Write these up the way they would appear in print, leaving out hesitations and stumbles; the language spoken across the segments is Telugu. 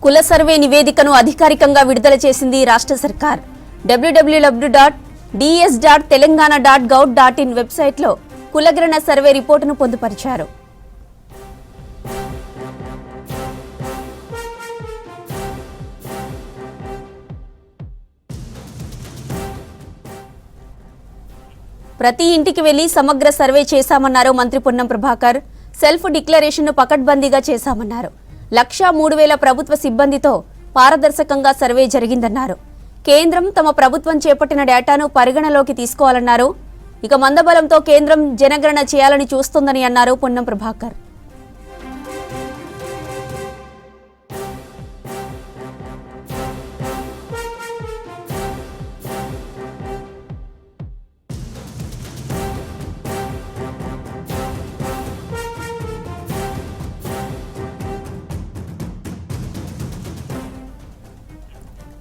కుల సర్వే నివేదికను అధికారికంగా విడుదల చేసింది రాష్ట్ర సర్కార్. www.ds.telangana.gov.in వెబ్సైట్లో కులగణన సర్వే రిపోర్టును పొందుపరిచారు. ప్రతి ఇంటికి వెళ్లి సమగ్ర సర్వే చేశామన్నారు మంత్రి పొన్నం ప్రభాకర్. సెల్ఫ్ డిక్లరేషన్ను పకడ్బందీగా చేశామన్నారు. 1,03,000 ప్రభుత్వ సిబ్బందితో పారదర్శకంగా సర్వే జరిగిందన్నారు. కేంద్రం తమ ప్రభుత్వం చేపట్టిన డేటాను పరిగణలోకి తీసుకోవాలన్నారు. ఇక మందబలంతో కేంద్రం జనగణన చేయాలని చూస్తోందని అన్నారు పొన్నం ప్రభాకర్.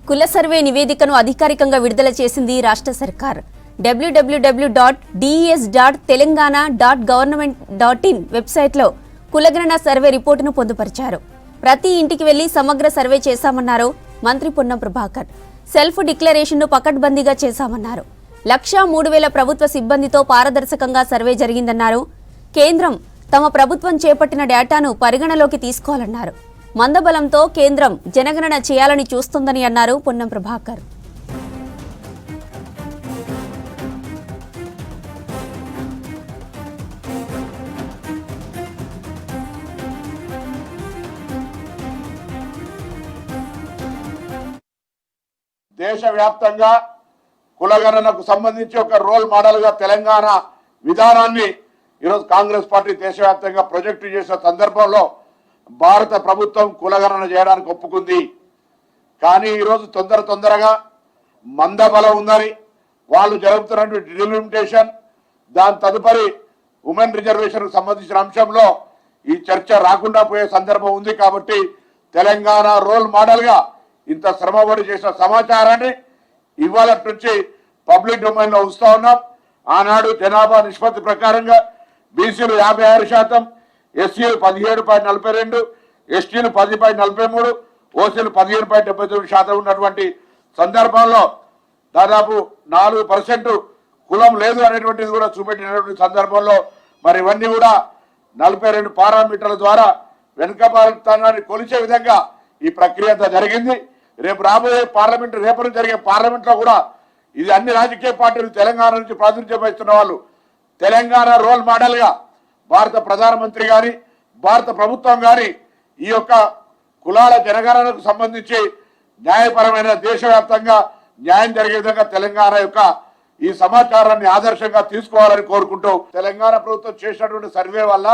కుల సర్వే నివేదికను అధికారికంగా విడుదల చేసింది రాష్ట్ర సర్కార్. www.ds.telangana.gov.in వెబ్సైట్లో కులగణన సర్వే రిపోర్టును పొందుపరిచారు. ప్రతి ఇంటికి వెళ్లి సమగ్ర సర్వే చేశామన్నారు మంత్రి పొన్నం ప్రభాకర్. సెల్ఫ్ డిక్లరేషన్ను పకడ్బందీగా చేశామన్నారు. 1,03,000 ప్రభుత్వ సిబ్బందితో పారదర్శకంగా సర్వే జరిగిందన్నారు. కేంద్రం తమ ప్రభుత్వం చేపట్టిన డేటాను పరిగణలోకి తీసుకోవాలన్నారు. మందబలంతో కేంద్రం జనగణన చేయాలని చూస్తోందని అన్నారు పొన్నం ప్రభాకర్. దేశవ్యాప్తంగా కులగణనకు సంబంధించి ఒక రోల్ మోడల్ గా తెలంగాణ విధానాన్ని ఈరోజు కాంగ్రెస్ పార్టీ దేశవ్యాప్తంగా ప్రొజెక్ట్ చేసిన సందర్భంలో భారత ప్రభుత్వం కులగణన చేయడానికి ఒప్పుకుంది. కానీ ఈరోజు తొందరగా మందబలం ఉందని వాళ్ళు జరుపుతున్నటువంటి డిలిమిటేషన్, దాని తదుపరి ఉమెన్ రిజర్వేషన్కు సంబంధించిన అంశంలో ఈ చర్చ రాకుండా పోయే సందర్భం ఉంది. కాబట్టి తెలంగాణ రోల్ మోడల్గా ఇంత శ్రమపడి చేసిన సమాచారాన్ని ఇవాళ నుంచి పబ్లిక్ డొమైన్లో ఉంచుతా ఉన్నాం. ఆనాడు జనాభా నిష్పత్తి ప్రకారంగా బీసీలు 56%, ఎస్సీలు 17.42%, ఎస్టీలు 10.43%, ఓసీలు 15.79% ఉన్నటువంటి సందర్భంలో దాదాపు 4% కులం లేదు అనేటువంటిది కూడా చూపెట్టినటువంటి సందర్భంలో మరి ఇవన్నీ కూడా 42 పారామీటర్ల ద్వారా వెనుకబాటుతనాన్ని కొలిచే విధంగా ఈ ప్రక్రియ అంతా జరిగింది. రేపు రాబోయే పార్లమెంట్, రేపు జరిగే పార్లమెంట్లో కూడా ఇది అన్ని రాజకీయ పార్టీలు తెలంగాణ నుంచి ప్రాతినిధ్యం వహిస్తున్న వాళ్ళు తెలంగాణ రోల్ మోడల్గా భారత ప్రధానమంత్రి గాని భారత ప్రభుత్వం గాని ఈ యొక్క కులాల జనగణనకు సంబంధించి న్యాయపరమైన దేశవ్యాప్తంగా న్యాయం జరిగే విధంగా తెలంగాణ యొక్క ఈ సమాచారాన్ని ఆదర్శంగా తీసుకోవాలని కోరుకుంటూ తెలంగాణ ప్రభుత్వం చేసినటువంటి సర్వే వల్ల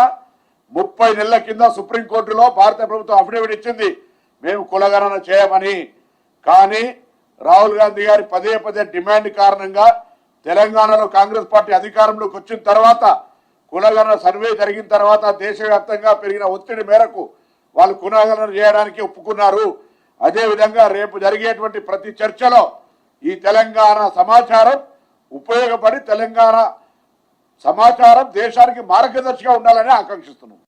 30 నెలల కింద సుప్రీంకోర్టులో భారత ప్రభుత్వం అఫిడవిట్ ఇచ్చింది మేము కులగణన చేయమని. కానీ రాహుల్ గాంధీ గారి పదే డిమాండ్ కారణంగా తెలంగాణలో కాంగ్రెస్ పార్టీ అధికారంలోకి వచ్చిన తర్వాత కులగణన సర్వే జరిగిన తర్వాత దేశవ్యాప్తంగా పెరిగిన ఒత్తిడి మేరకు వాళ్ళు కులగణన చేయడానికి ఒప్పుకున్నారు. అదేవిధంగా రేపు జరిగేటువంటి ప్రతి చర్చలో ఈ తెలంగాణ సమాచారం ఉపయోగపడి తెలంగాణ సమాచారం దేశానికి మార్గదర్శిగా ఉండాలని ఆకాంక్షిస్తున్నాం.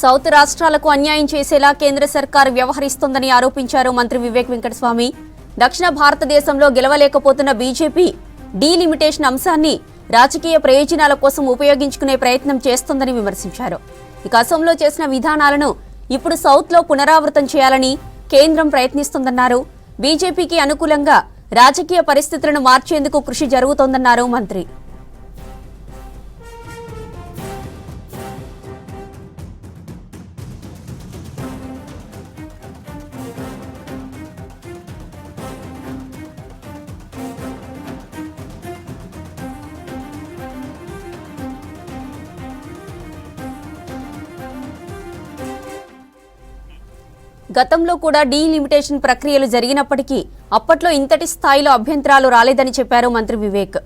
సౌత్ రాష్ట్రాలకు అన్యాయం చేసేలా కేంద్ర సర్కార్ వ్యవహరిస్తోందని ఆరోపించారు మంత్రి వివేక్ వెంకటస్వామి. దక్షిణ భారతదేశంలో గెలవలేకపోతున్న బీజేపీ డీలిమిటేషన్ అంశాన్ని రాజకీయ ప్రయోజనాల కోసం ఉపయోగించుకునే ప్రయత్నం చేస్తోందని విమర్శించారు. ఇక అసోంలో చేసిన విధానాలను ఇప్పుడు సౌత్లో పునరావృతం చేయాలని కేంద్రం ప్రయత్నిస్తోందన్నారు. బీజేపీకి అనుకూలంగా రాజకీయ పరిస్థితులను మార్చేందుకు కృషి జరుగుతోందన్నారు మంత్రి. గతంలో కూడా డీలిమిటేషన్ ప్రక్రియలు జరిగినప్పటికీ అప్పట్లో ఇంతటి స్థాయిలో అభ్యంతరాలు రాలేదని చెప్పారు మంత్రి వివేక్.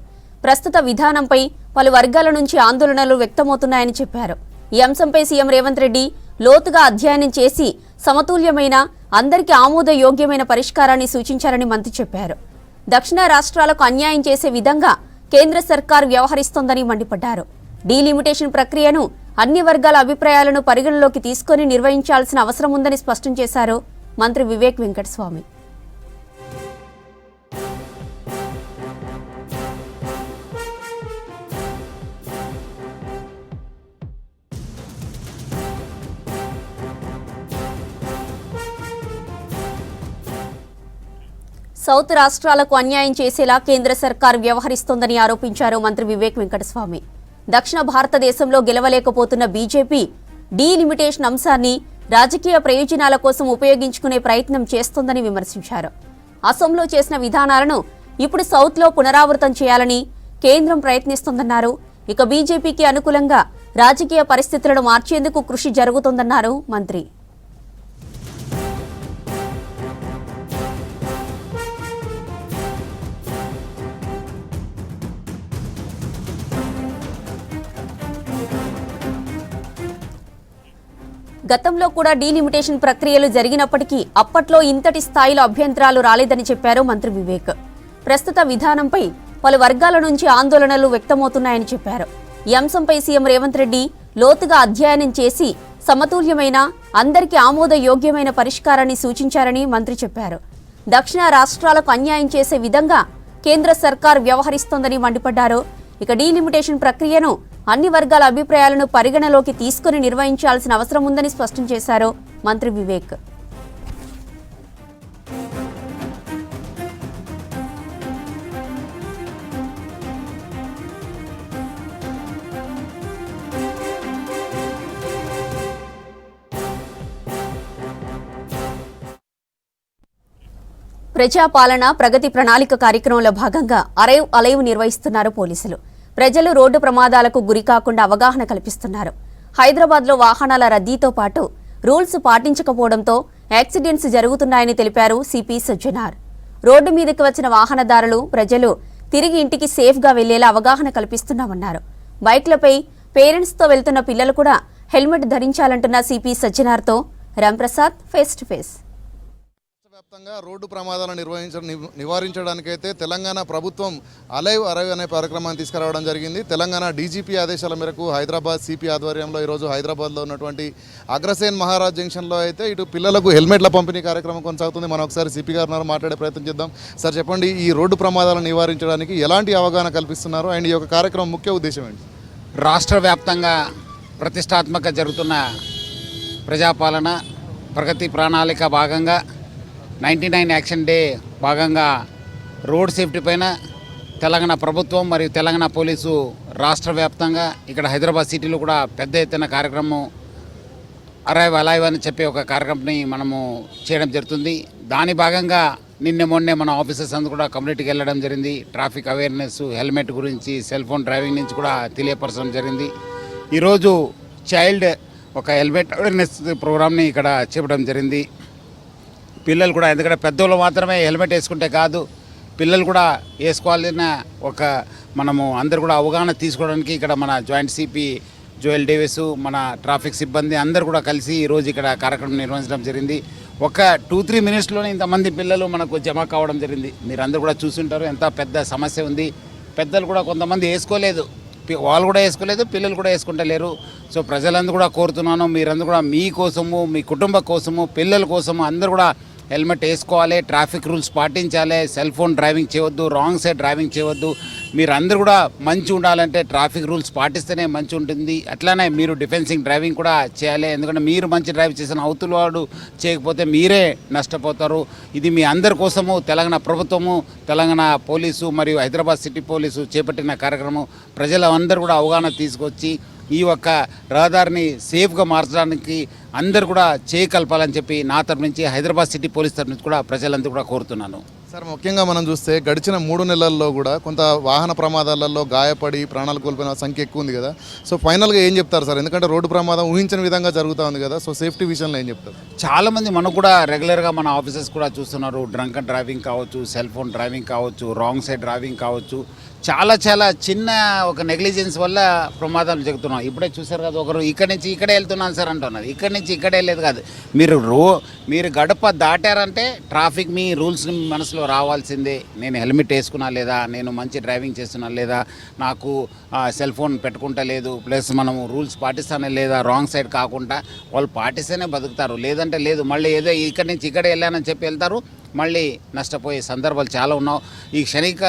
ప్రస్తుత విధానంపై పలు వర్గాల నుంచి ఆందోళనలు వ్యక్తమవుతున్నాయని చెప్పారు. ఈ అంశంపై సీఎం రేవంత్ రెడ్డి లోతుగా అధ్యయనం చేసి సమతుల్యమైన, అందరికీ ఆమోదయోగ్యమైన పరిష్కారాన్ని సూచించారని మంత్రి చెప్పారు. దక్షిణ రాష్ట్రాలకు అన్యాయం చేసే విధంగా కేంద్ర సర్కార్ వ్యవహరిస్తోందని మండిపడ్డారు. డీలిమిటేషన్ ప్రక్రియను అన్ని వర్గాల అభిప్రాయాలను పరిగణలోకి తీసుకుని నిర్వహించాల్సిన అవసరం ఉందని స్పష్టం చేశారు మంత్రి వివేక్ వెంకటస్వామి. సౌత్ రాష్ట్రాలకు అన్యాయం చేసేలా కేంద్ర సర్కార్ వ్యవహరిస్తోందని ఆరోపించారు మంత్రి వివేక్ వెంకటస్వామి. దక్షిణ భారతదేశంలో గెలవలేకపోతున్న బీజేపీ డీలిమిటేషన్ అంశాన్ని రాజకీయ ప్రయోజనాల కోసం ఉపయోగించుకునే ప్రయత్నం చేస్తోందని విమర్శించారు. అసోంలో చేసిన విధానాలను ఇప్పుడు సౌత్లో పునరావృతం చేయాలని కేంద్రం ప్రయత్నిస్తోందన్నారు. ఇక బీజేపీకి అనుకూలంగా రాజకీయ పరిస్థితులను మార్చేందుకు కృషి జరుగుతోందన్నారు మంత్రి. గతంలో కూడా డీలిమిటేషన్ ప్రక్రియలు జరిగినప్పటికీ అప్పట్లో ఇంతటి స్థాయిలో అభ్యంతరాలు రాలేదని చెప్పారు మంత్రి వివేక్. ప్రస్తుత విధానంపై పలు వర్గాల నుంచి ఆందోళనలు వ్యక్తమవుతున్నాయని చెప్పారు. ఈ అంశంపై సీఎం రేవంత్ రెడ్డి లోతుగా అధ్యయనం చేసి సమతుల్యమైన, అందరికీ ఆమోదయోగ్యమైన పరిష్కారాన్ని సూచించారని మంత్రి చెప్పారు. దక్షిణ రాష్ట్రాలకు అన్యాయం చేసే విధంగా కేంద్ర సర్కార్ వ్యవహరిస్తోందని మండిపడ్డారు. ఇక డీలిమిటేషన్ ప్రక్రియను అన్ని వర్గాల అభిప్రాయాలను పరిగణలోకి తీసుకుని నిర్వహించాల్సిన అవసరం ఉందని స్పష్టం చేశారు మంత్రి వివేక్. ప్రజాపాలన ప్రగతి ప్రణాళిక కార్యక్రమంలో భాగంగా అరైవ్ అలైవ్ నిర్వహిస్తున్నారు పోలీసులు. ప్రజలు రోడ్డు ప్రమాదాలకు గురికాకుండా అవగాహన కల్పిస్తున్నారు. హైదరాబాద్లో వాహనాల రద్దీతో పాటు రూల్స్ పాటించకపోవడంతో యాక్సిడెంట్స్ జరుగుతున్నాయని తెలిపారు సిపి సజ్జనార్. రోడ్డు మీదకి వచ్చిన వాహనదారులు, ప్రజలు తిరిగి ఇంటికి సేఫ్గా వెళ్లేలా అవగాహన కల్పిస్తున్నామన్నారు. బైక్లపై పేరెంట్స్తో వెళ్తున్న పిల్లలు కూడా హెల్మెట్ ధరించాలంటున్న సిపి సజ్జనార్తో రాంప్రసాద్ ఫేస్ టు ఫేస్. వ్యాప్తంగా రోడ్డు ప్రమాదాలను నివారించడానికైతే తెలంగాణ ప్రభుత్వం అలైవ్ అరైవ్ అనే కార్యక్రమాన్ని తీసుకురావడం జరిగింది. తెలంగాణ డీజీపీ ఆదేశాల మేరకు హైదరాబాద్ సిపి ఆధ్వర్యంలో ఈరోజు హైదరాబాద్లో ఉన్నటువంటి అగ్రసేన్ మహారాజ్ జంక్షన్లో అయితే ఇటు పిల్లలకు హెల్మెట్ల పంపిణీ కార్యక్రమం కొనసాగుతుంది. మనం ఒకసారి సిపి గారు మాట్లాడే ప్రయత్నం చేద్దాం. సార్ చెప్పండి, ఈ రోడ్డు ప్రమాదాలను నివారించడానికి ఎలాంటి అవగాహన కల్పిస్తున్నారు అండ్ ఈ యొక్క కార్యక్రమం ముఖ్య ఉద్దేశం ఏంటి? రాష్ట్ర వ్యాప్తంగా ప్రతిష్టాత్మక జరుగుతున్న ప్రజాపాలన ప్రగతి ప్రణాళిక భాగంగా 99 యాక్షన్ డే భాగంగా రోడ్ సేఫ్టీ పైన తెలంగాణ ప్రభుత్వం మరియు తెలంగాణ పోలీసు రాష్ట్ర వ్యాప్తంగా ఇక్కడ హైదరాబాద్ సిటీలో కూడా పెద్ద ఎత్తున కార్యక్రమం అరైవ్ అలైవ్ అని చెప్పే ఒక కార్యక్రమాన్ని మనము చేయడం జరుగుతుంది. దాని భాగంగా మొన్నే మన ఆఫీసర్స్ అందరూ కూడా కమ్యూనిటీకి వెళ్ళడం జరిగింది. ట్రాఫిక్ అవేర్నెస్, హెల్మెట్ గురించి, సెల్ ఫోన్ డ్రైవింగ్ నుంచి కూడా తెలియపరచడం జరిగింది. ఈరోజు చైల్డ్ ఒక హెల్మెట్ అవేర్నెస్ ప్రోగ్రామ్ని ఇక్కడ చెప్పడం జరిగింది. పిల్లలు కూడా, ఎందుకంటే పెద్దోళ్ళు మాత్రమే హెల్మెట్ వేసుకుంటే కాదు, పిల్లలు కూడా వేసుకోవాలన్న ఒక మనము అందరు కూడా అవగాహన తీసుకోవడానికి ఇక్కడ మన జాయింట్ సిపి జోయల్ డేవిస్, మన ట్రాఫిక్ సిబ్బంది అందరు కూడా కలిసి ఈరోజు ఇక్కడ కార్యక్రమం నిర్వహించడం జరిగింది. ఒక 2-3 మినిట్స్లోనే ఇంతమంది పిల్లలు మనకు జమ కావడం జరిగింది. మీరు అందరూ కూడా చూస్తుంటారు ఎంత పెద్ద సమస్య ఉంది. పెద్దలు కూడా కొంతమంది వేసుకోలేదు, వాళ్ళు కూడా వేసుకోలేదు, పిల్లలు కూడా వేసుకుంటలేరు. సో ప్రజలందరూ కూడా కోరుతున్నాను, మీరందరూ కూడా మీ కోసము, మీ కుటుంబ కోసము, పిల్లల కోసము అందరూ కూడా హెల్మెట్ వేసుకోవాలి, ట్రాఫిక్ రూల్స్ పాటించాలి, సెల్ ఫోన్ డ్రైవింగ్ చేయవద్దు, రాంగ్ సైడ్ డ్రైవింగ్ చేయవద్దు. మీరు అందరూ కూడా మంచి ఉండాలంటే ట్రాఫిక్ రూల్స్ పాటిస్తేనే మంచి ఉంటుంది. అట్లానే మీరు డిఫెన్సింగ్ డ్రైవింగ్ కూడా చేయాలి. ఎందుకంటే మీరు మంచి డ్రైవ్ చేసిన అవతల వాడు చేయకపోతే మీరే నష్టపోతారు. ఇది మీ అందరి కోసము తెలంగాణ ప్రభుత్వము, తెలంగాణ పోలీసు మరియు హైదరాబాద్ సిటీ పోలీసు చేపట్టిన కార్యక్రమం. ప్రజలందరూ కూడా అవగాహన తీసుకొచ్చి ఈ ఒక్క రహదారిని సేఫ్గా మార్చడానికి అందరూ కూడా చేయకల్పాలని చెప్పి నా తరఫు నుంచి, హైదరాబాద్ సిటీ పోలీస్ తరఫు నుంచి కూడా ప్రజలందరూ కూడా కోరుతున్నాను. సార్ ముఖ్యంగా మనం చూస్తే గడిచిన 3 నెలల్లో కూడా కొంత వాహన ప్రమాదాలలో గాయపడి ప్రాణాలు కోల్పోయిన సంఖ్య ఎక్కువ ఉంది కదా. సో ఫైనల్గా ఏం చెప్తారు సార్? ఎందుకంటే రోడ్డు ప్రమాదం ఊహించని విధంగా జరుగుతూ ఉంది కదా. సో సేఫ్టీ విషయంలో ఏం చెప్తారు? చాలామంది మనకు కూడా రెగ్యులర్గా మన ఆఫీసర్స్ కూడా చూస్తున్నారు. డ్రంక్ అండ్ డ్రైవింగ్ కావచ్చు, సెల్ ఫోన్ డ్రైవింగ్ కావచ్చు, రాంగ్ సైడ్ డ్రైవింగ్ కావచ్చు, చాలా చిన్న ఒక నెగ్లిజెన్స్ వల్ల ప్రమాదాలు జరుగుతున్నాం. ఇప్పుడే చూసారు కదా, ఒకరు ఇక్కడి నుంచి ఇక్కడే వెళ్తున్నాను సార్ అంటున్నారు. ఇక్కడి నుంచి ఇక్కడే వెళ్ళేది కాదు. మీరు గడప దాటారంటే ట్రాఫిక్ మీ రూల్స్ మనసులో రావాల్సిందే. నేను హెల్మెట్ వేసుకున్నా లేదా, నేను మంచి డ్రైవింగ్ చేస్తున్నా లేదా, నాకు సెల్ ఫోన్ పెట్టుకుంటా లేదు, ప్లస్ మనము రూల్స్ పాటిస్తానే లేదా, రాంగ్ సైడ్ కాకుండా వాళ్ళు పాటిస్తేనే బతుకుతారు. లేదంటే లేదు, మళ్ళీ ఏదో ఇక్కడి నుంచి ఇక్కడే వెళ్ళానని చెప్పి వెళ్తారు, మళ్ళీ నష్టపోయే సందర్భాలు చాలా ఉన్నావు. ఈ క్షణిక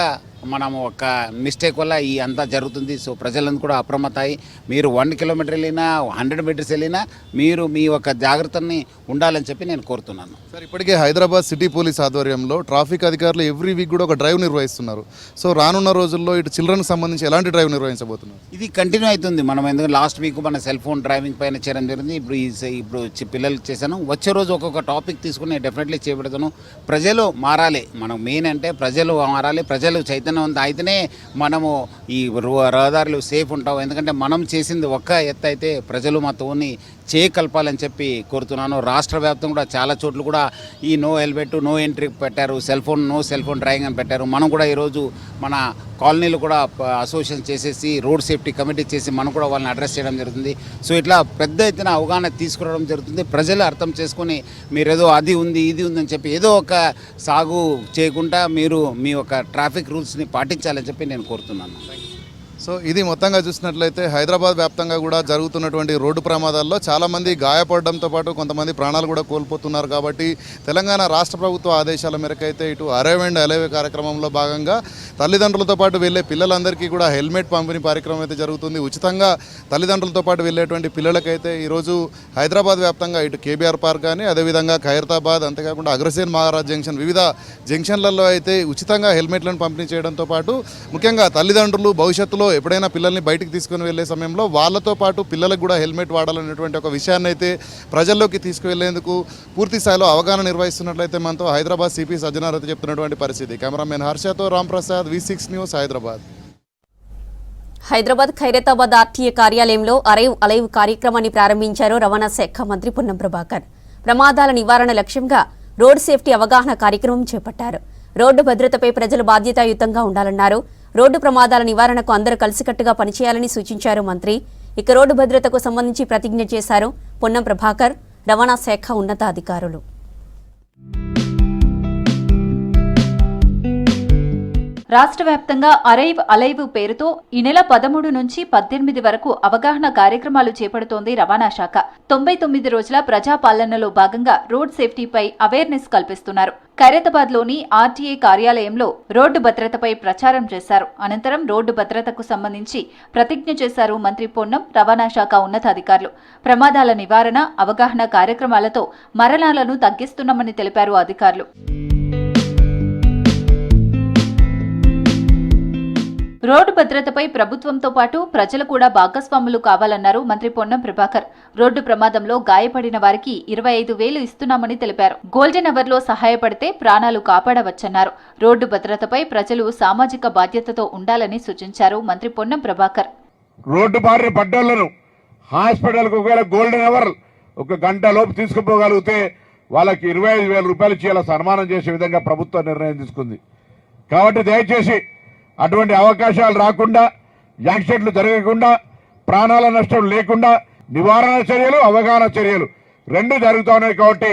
మనము ఒక మిస్టేక్ వల్ల ఈ అంతా జరుగుతుంది. సో ప్రజలందరూ కూడా అప్రమత్తాయి. మీరు 1 కిలోమీటర్ వెళ్ళినా 100 మీటర్స్ వెళ్ళినా మీరు మీ యొక్క జాగ్రత్తని ఉండాలని చెప్పి నేను కోరుతున్నాను. సార్ ఇప్పటికే హైదరాబాద్ సిటీ పోలీస్ ఆధ్వర్యంలో ట్రాఫిక్ అధికారులు ఎవ్రీ వీక్ కూడా ఒక డ్రైవ్ నిర్వహిస్తున్నారు. సో రానున్న రోజుల్లో ఇటు చిల్డ్రన్కి సంబంధించి ఎలాంటి డ్రైవ్ నిర్వహించబోతున్నారు? ఇది కంటిన్యూ అవుతుంది. మనం ఎందుకంటే లాస్ట్ వీక్ మన సెల్ ఫోన్ డ్రైవింగ్ పైన చేయడం జరిగింది. ఇప్పుడు పిల్లలకి చేశాను. వచ్చే రోజు ఒక్కొక్క టాపిక్ తీసుకుని డెఫినెట్లీ చేపెడతాను. ప్రజలు మారాలి. మనం మెయిన్ అంటే ప్రజలు మారాలి. ప్రజలు చైతన్యవంతం అయితేనే మనము ఈ రహదారులు సేఫ్ ఉంటాం. ఎందుకంటే మనం చేసింది ఒక్క ఎత్తు అయితే ప్రజలు మాతోని చేయకల్పాలని చెప్పి కోరుతున్నాను. రాష్ట్ర వ్యాప్తంగా కూడా చాలా చోట్ల కూడా ఈ నో హెల్మెట్ నో ఎంట్రీ పెట్టారు, నో సెల్ ఫోన్ డ్రైవింగ్ అని పెట్టారు. మనం కూడా ఈరోజు మన కాలనీలు కూడా అసోసియేషన్ చేసేసి రోడ్ సేఫ్టీ కమిటీ చేసి మనం కూడా వాళ్ళని అడ్రస్ చేయడం జరుగుతుంది. సో ఇట్లా పెద్ద ఎత్తున అవగాహన తీసుకురావడం జరుగుతుంది. ప్రజలు అర్థం చేసుకొని మీరేదో అది ఉంది ఇది ఉందని చెప్పి ఏదో ఒక సాగు చేయకుండా మీరు మీ యొక్క ట్రాఫిక్ రూల్స్ని పాటించాలని చెప్పి నేను కోరుతున్నాను. సో ఇది మొత్తంగా చూసినట్లయితే హైదరాబాద్ వ్యాప్తంగా కూడా జరుగుతున్నటువంటి రోడ్డు ప్రమాదాల్లో చాలామంది గాయపడడంతో పాటు కొంతమంది ప్రాణాలు కూడా కోల్పోతున్నారు. కాబట్టి తెలంగాణ రాష్ట్ర ప్రభుత్వ ఆదేశాల మేరకు అయితే ఇటు అరైవ్ అండ్ అలైవ్ కార్యక్రమంలో భాగంగా తల్లిదండ్రులతో పాటు వెళ్ళే పిల్లలందరికీ కూడా హెల్మెట్ పంపిణీ కార్యక్రమం అయితే జరుగుతుంది. ఉచితంగా తల్లిదండ్రులతో పాటు వెళ్ళేటువంటి పిల్లలకైతే ఈరోజు హైదరాబాద్ వ్యాప్తంగా ఇటు కేబీఆర్ పార్క్ కానీ అదేవిధంగా ఖైరతాబాద్ అంతేకాకుండా అగ్రసేన్ మహారాజ్ జంక్షన్ వివిధ జంక్షన్లలో అయితే ఉచితంగా హెల్మెట్లను పంపిణీ చేయడంతో పాటు ముఖ్యంగా తల్లిదండ్రులు భవిష్యత్తులో ఎప్పుడైనా పిల్లల్ని బయటికి తీసుకుని వెళ్ళే సమయంలో వాళ్ళతో పాటు పిల్లలకు కూడా హెల్మెట్ వాడాలనేటువంటి ఒక విషయాన్ని అయితే ప్రజల్లోకి తీసుకువెళ్లేందుకు పూర్తి స్థాయిలో అవగాహన నిర్వహిస్తున్నట్లయితే మనతో హైదరాబాద్ సిపి సజ్జనార్ చెప్తున్నటువంటి పరిస్థితి. కెమెరామెన్ హర్షతో Ramprasad, V6 news, Hyderabad. Hyderabad Khairatabad RTA కార్యాలయంలో అరైవ్ అలైవ్ కార్యక్రమాన్ని ప్రారంభించారు రవాణా శాఖ మంత్రి పొన్నం ప్రభాకర్. ప్రమాదాల నివారణ లక్ష్యంగా రోడ్ సేఫ్టీ అవగాహన కార్యక్రమం చేపట్టారు. రోడ్డు భద్రతపై ప్రజలు బాధ్యతాయుతంగా ఉండాలన్నారు. రోడ్డు ప్రమాదాల నివారణకు అందరూ కలిసికట్టుగా పనిచేయాలని సూచించారు మంత్రి. ఇక రోడ్డు భద్రతకు సంబంధించి ప్రతిజ్ఞ చేశారు పొన్నం ప్రభాకర్, రవాణా శాఖ ఉన్నతాధికారులు. రాష్ట్ర వ్యాప్తంగా అరైవ్ అలైవ్ పేరుతో ఈ నెల 13 నుంచి 18 వరకు అవగాహన కార్యక్రమాలు చేపడుతోంది రవాణా శాఖ. 99 రోజుల ప్రజాపాలనలో భాగంగా రోడ్ సేఫ్టీపై అవేర్నెస్ కల్పిస్తున్నారు. ఖైరతాబాద్లోని ఆర్టీఏ కార్యాలయంలో రోడ్డు భద్రతపై ప్రచారం చేశారు. అనంతరం రోడ్డు భద్రతకు సంబంధించి ప్రతిజ్ఞ చేశారు మంత్రి పొన్నం, రవాణా శాఖ ఉన్నతాధికారులు. ప్రమాదాల నివారణ, అవగాహన కార్యక్రమాలతో మరణాలను తగ్గిస్తున్నామని తెలిపారు అధికారులు. రోడ్డు భద్రతపై ప్రభుత్వంతో పాటు ప్రజలు కూడా భాగస్వాములు కావాలన్నారు మంత్రి పొన్నం ప్రభాకర్. రోడ్డు ప్రమాదంలో గాయపడిన వారికి 25,000 ఇస్తున్నామని తెలిపారు. గోల్డెన్ అవర్ లో సహాయపడితే ప్రాణాలు కాపాడవచ్చన్నారు. రోడ్డు భద్రతపై ప్రజలు సామాజిక బాధ్యతతో ఉండాలని సూచించారు మంత్రి పొన్నం ప్రభాకర్. రోడ్డు బారిన పడ్డోళ్లను హాస్పిటల్కు ఒకవేళ గోల్డెన్ అవర్ 1 గంట లోపు తీసుకుపోగలిగితే వాళ్ళకి 25,000 రూపాయలు ఇచ్చేలా సన్మానం చేసే విధంగా ప్రభుత్వం నిర్ణయం తీసుకుంది. కాబట్టి దయచేసి అటువంటి అవకాశాలు రాకుండా, యాక్సిడెంట్లు జరగకుండా, ప్రాణాల నష్టం లేకుండా నివారణ చర్యలు, అవగాహన చర్యలు 2 జరుగుతూ ఉన్నాయి. కాబట్టి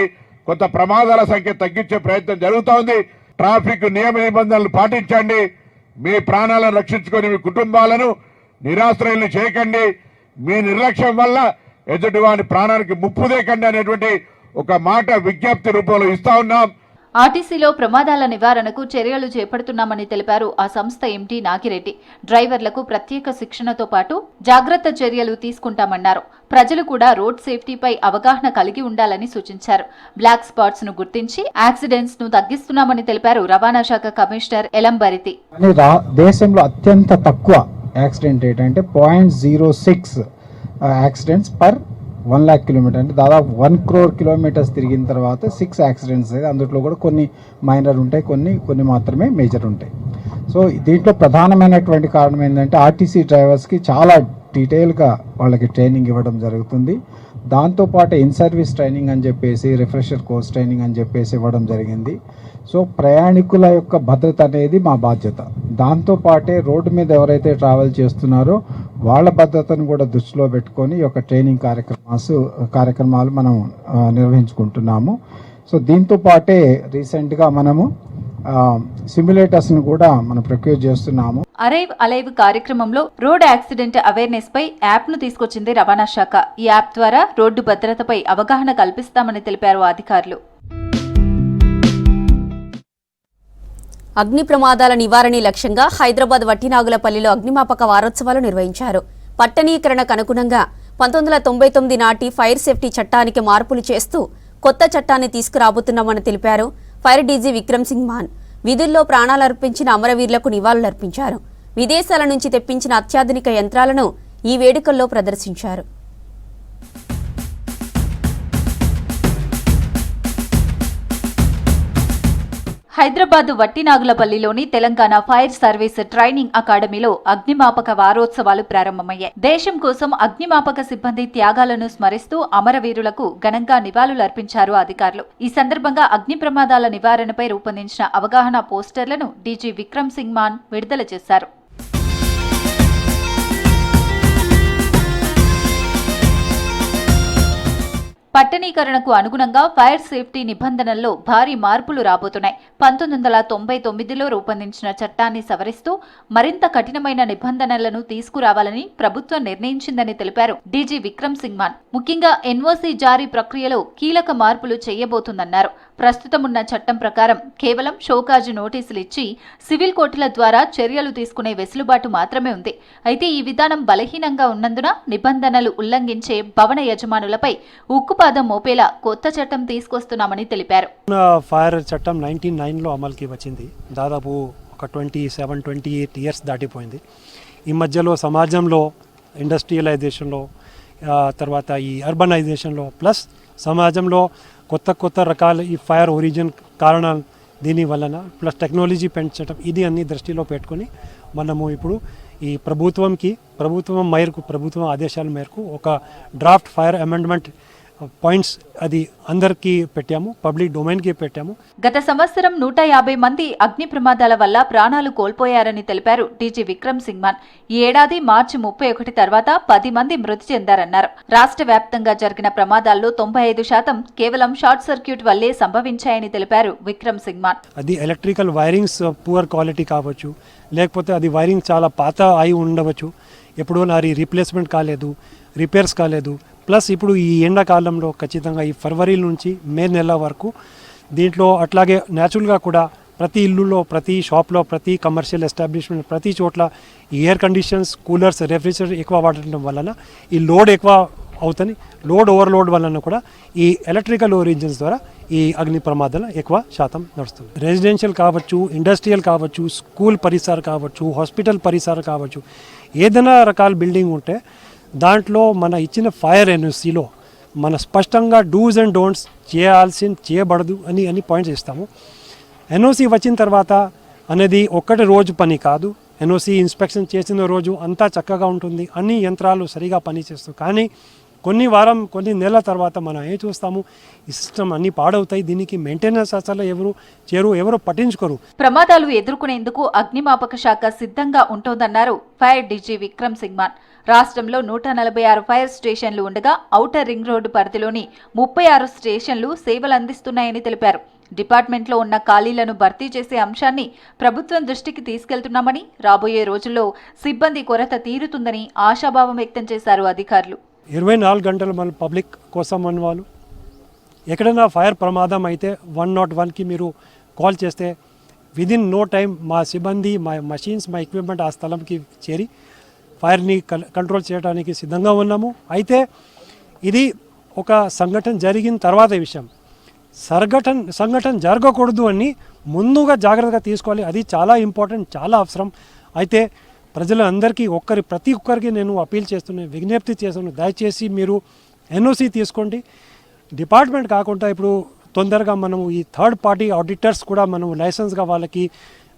కొంత ప్రమాదాల సంఖ్య తగ్గించే ప్రయత్నం జరుగుతూ ఉంది. ట్రాఫిక్ నియమ నిబంధనలు పాటించండి. మీ ప్రాణాలను రక్షించుకొని మీ కుటుంబాలను నిరాశ్రయులు చేయకండి. మీ నిర్లక్ష్యం వల్ల ఎదుటివాని ప్రాణానికి ముప్పు దేకండి అనేటువంటి ఒక మాట విజ్ఞప్తి రూపంలో ఇస్తా ఉన్నాం. ఆర్టీసీలో ప్రమాదాల నివారణకు చర్యలు చేపడుతున్నామని తెలిపారు ఆ సంస్థ ఎండీ నాగిరెడ్డి. డ్రైవర్లకు ప్రత్యేక శిక్షణతో పాటు జాగ్రత్త చర్యలు తీసుకుంటామన్నారు. ప్రజలు కూడా రోడ్ సేఫ్టీపై అవగాహన కలిగి ఉండాలని సూచించారు. బ్లాక్ స్పాట్స్ ను గుర్తించి యాక్సిడెంట్స్ ను తగ్గిస్తున్నామని తెలిపారు రవాణా శాఖ కమిషనర్ ఎలంబరితి. దేశంలో అత్యంత తక్కువ యాక్సిడెంట్ రేట్ అంటే 0.06 యాక్సిడెంట్స్ పర్ 1 lakh కిలోమీటర్ అంటే దాదాపు 1 crore కిలోమీటర్స్ తిరిగిన తర్వాత 6 యాక్సిడెంట్స్ అయితే అందులో కూడా కొన్ని మైనర్ ఉంటాయి, కొన్ని మాత్రమే మేజర్ ఉంటాయి. సో దీంట్లో ప్రధానమైనటువంటి కారణం ఏంటంటే ఆర్టీసీ డ్రైవర్స్కి చాలా డీటెయిల్గా వాళ్ళకి ట్రైనింగ్ ఇవ్వడం జరుగుతుంది. దాంతోపాటు ఇన్ సర్వీస్ ట్రైనింగ్ అని చెప్పేసి, రిఫ్రెషర్ కోర్స్ ట్రైనింగ్ అని చెప్పేసి ఇవ్వడం జరిగింది. సో ప్రయాణికుల యొక్క భద్రత అనేది మా బాధ్యత. దాంతోపాటే రోడ్డు మీద ఎవరైతే ట్రావెల్ చేస్తున్నారో వాళ్ళ భద్రతను కూడా దృష్టిలో పెట్టుకొని ఈ యొక్క ట్రైనింగ్ కార్యక్రమాలు మనం నిర్వహించుకుంటున్నాము. సో దీంతో పాటే రీసెంట్గా మనము సిమ్యులేటర్స్ను కూడా మనం ప్రొక్యూర్ చేస్తున్నాము. అరైవ్ అలైవ్ కార్యక్రమంలో రోడ్ యాక్సిడెంట్ అవేర్నెస్ పై యాప్ ను తీసుకొచ్చింది రవాణా శాఖ. ఈ యాప్ ద్వారా రోడ్డు భద్రతపై అవగాహన కల్పిస్తామని తెలిపారు అధికారులు. అగ్ని ప్రమాదాల నివారణ లక్ష్యంగా హైదరాబాద్ వట్టినాగులపల్లిలో అగ్నిమాపక వారోత్సవాలు నిర్వహించారు. పట్టణీకరణకు అనుగుణంగా 1999 నాటి ఫైర్ సేఫ్టీ చట్టానికి మార్పులు చేస్తూ కొత్త చట్టాన్ని తీసుకురాబోతున్నామని తెలిపారు ఫైర్ డీజీ విక్రమ్ సింగ్ మాన్. విధుల్లో ప్రాణాలర్పించిన అమరవీరులకు నివాళులర్పించారు. విదేశాల నుంచి తెప్పించిన అత్యాధునిక యంత్రాలను ఈ వేడుకల్లో ప్రదర్శించారు. హైదరాబాద్ వట్టినాగులపల్లిలోని తెలంగాణ ఫైర్ సర్వీస్ ట్రైనింగ్ అకాడమీలో అగ్నిమాపక వారోత్సవాలు ప్రారంభమయ్యాయి. దేశం కోసం అగ్నిమాపక సిబ్బంది త్యాగాలను స్మరిస్తూ అమరవీరులకు ఘనంగా నివాళులర్పించారు అధికారులు. ఈ సందర్భంగా అగ్ని ప్రమాదాల నివారణపై రూపొందించిన అవగాహన పోస్టర్లను డీజీ విక్రమ్ సింగ్ మాన్ విడుదల చేశారు. పట్టణీకరణకు అనుగుణంగా ఫైర్ సేఫ్టీ నిబంధనల్లో భారీ మార్పులు రాబోతున్నాయి. 1999లో రూపొందించిన చట్టాన్ని సవరిస్తూ మరింత కఠినమైన నిబంధనలను తీసుకురావాలని ప్రభుత్వం నిర్ణయించిందని తెలిపారు డీజీ విక్రమ్ సింగ్ మాన్. ముఖ్యంగా ఎన్ఓసీ జారీ ప్రక్రియలో కీలక మార్పులు చేయబోతుందన్నారు. ప్రస్తుతమున్న చట్టం ప్రకారం కేవలం షోకాజు నోటీసులు ఇచ్చి సివిల్ కోర్టుల ద్వారా చర్యలు తీసుకునే వెసులుబాటు మాత్రమే ఉంది. అయితే ఈ విధానం బలహీనంగా ఉన్నందున నిబంధనలు ఉల్లంఘించే భవన యజమానులపై ఉక్కుపాదం మోపేలా కొత్త చట్టం తీసుకొస్తున్నామని తెలిపారు. ఫైర్ చట్టం 1999లో అమలుకి వచ్చింది. దాదాపు ఒక 27-28 ఇయర్స్ దాటిపోయింది. ఈ మధ్యలో సమాజంలో ఇండస్ట్రియలైజేషన్లో, తర్వాత ఈ అర్బనైజేషన్లో, ప్లస్ సమాజంలో కొత్త రకాల ఈ ఫైర్ ఒరిజిన్ కారణాలు దీని వలన, ప్లస్ టెక్నాలజీ పెంచడం, ఇది అన్ని దృష్టిలో పెట్టుకొని మనము ఇప్పుడు ఈ ప్రభుత్వం ఆదేశాల మేరకు ఒక డ్రాఫ్ట్ ఫైర్ అమెండ్మెంట్ పాయింట్స్ అది అందరికీ పెట్టాము, పబ్లిక్ డొమైన్కి పెట్టాము. గత సంవత్సరం 150 మంది అగ్ని ప్రమాదాల వల్ల ప్రాణాలు కోల్పోయారని తెలిపారు డీజీ విక్రమ్ సింగ్ మాన్. ఈ ఏడాది మార్చి 31 తర్వాత 10 మంది మృతి చెందారన్నారు. రాష్ట్ర వ్యాప్తంగా జరిగిన ప్రమాదాల్లో 95% కేవలం షార్ట్ సర్క్యూట్ వల్లే సంభవించాయని తెలిపారు విక్రమ్ సింగ్ మాన్. అది ఎలక్ట్రికల్ వైరింగ్స్ పూర్ క్వాలిటీ కావచ్చు, లేకపోతే అది వైరింగ్ చాలా పాత అయి ఉండవచ్చు, ఎప్పుడో అది రీప్లేస్మెంట్ కాలేదు, రిపేర్స్ కాలేదు. ప్లస్ ఇప్పుడు ఈ ఎండాకాలంలో ఖచ్చితంగా ఈ ఫిబ్రవరి నుంచి మే నెల వరకు దీంట్లో అట్లాగే న్యాచురల్గా కూడా ప్రతి ఇల్లులో, ప్రతి షాప్లో, ప్రతి కమర్షియల్ ఎస్టాబ్లిష్మెంట్, ప్రతి చోట్ల ఈ ఎయిర్ కండిషన్స్, కూలర్స్, రెఫ్రిజరేటర్ ఎక్కువ వాడటం వలన ఈ లోడ్ ఎక్కువ అవుతుంది. ఓవర్లోడ్ వలన కూడా ఈ ఎలక్ట్రికల్ ఒరిజిన్స్ ద్వారా ఈ అగ్ని ప్రమాదాలు ఎక్కువ శాతం నడుస్తుంది. రెసిడెన్షియల్ కావచ్చు, ఇండస్ట్రియల్ కావచ్చు, స్కూల్ పరిసర కావచ్చు, హాస్పిటల్ పరిసర కావచ్చు, ఏదైనా రకాల బిల్డింగ్ ఉంటే దాంట్లో మన ఇచ్చిన ఫైర్ ఎన్ఓసీలో మన స్పష్టంగా డూస్ అండ్ డోంట్స్ చేయబడదు అని పాయింట్స్ ఇస్తాము. ఎన్ఓసీ వచ్చిన తర్వాత అనేది ఒక్కటి రోజు పని కాదు. ఎన్ఓసీ ఇన్స్పెక్షన్ చేసిన రోజు అంతా చక్కగా ఉంటుంది, అన్ని యంత్రాలు సరిగా పనిచేస్తాయి. కానీ కొన్ని నెలల తర్వాత మనం ఏం చూస్తాము, ఈ సిస్టమ్ అన్ని పాడవుతాయి. దీనికి మెయింటెనెన్స్ అసలు ఎవరు పట్టించుకోరు. ప్రమాదాలు ఎదుర్కొనేందుకు అగ్నిమాపక శాఖ సిద్ధంగా ఉంటోందన్నారు ఫైర్ డీజీ విక్రమ్ సింగ్ మాన్. రాష్ట్రంలో 146 ఫైర్ స్టేషన్లు ఉండగా ఔటర్ రింగ్ రోడ్డు పరిధిలోని 36 స్టేషన్లు సేవలు అందిస్తున్నాయని తెలిపారు. డిపార్ట్మెంట్లో ఉన్న ఖాళీలను భర్తీ చేసే అంశాన్ని ప్రభుత్వం దృష్టికి తీసుకెళ్తున్నామని, రాబోయే రోజుల్లో సిబ్బంది కొరత తీరుతుందని ఆశాభావం వ్యక్తం చేశారు అధికారులు. 24 గంటలు మన పబ్లిక్ కోసం వాళ్ళు ఎక్కడైనా ఫైర్ ప్రమాదం అయితే 101కి మీరు కాల్ చేస్తే విదిన్ నో టైం మా సిబ్బంది, మా మషీన్స్, మా ఎక్విప్మెంట్ ఆ స్థలంకి చేరి ఫైర్ని కంట్రోల్ చేయడానికి సిద్ధంగా ఉన్నాము. అయితే ఇది ఒక సంఘటన జరిగిన తర్వాత విషయం, సంఘటన జరగకూడదు అని ముందుగా జాగ్రత్తగా తీసుకోవాలి. అది చాలా ఇంపార్టెంట్, చాలా అవసరం. అయితే ప్రజలందరికీ ప్రతి ఒక్కరికి నేను అపీల్ చేస్తున్నాను, విజ్ఞప్తి చేస్తున్నాను, దయచేసి మీరు ఎన్ఓసి తీసుకోండి. డిపార్ట్మెంట్ కాకుండా ఇప్పుడు తొందరగా మనము ఈ థర్డ్ పార్టీ ఆడిటర్స్ కూడా మనము లైసెన్స్గా వాళ్ళకి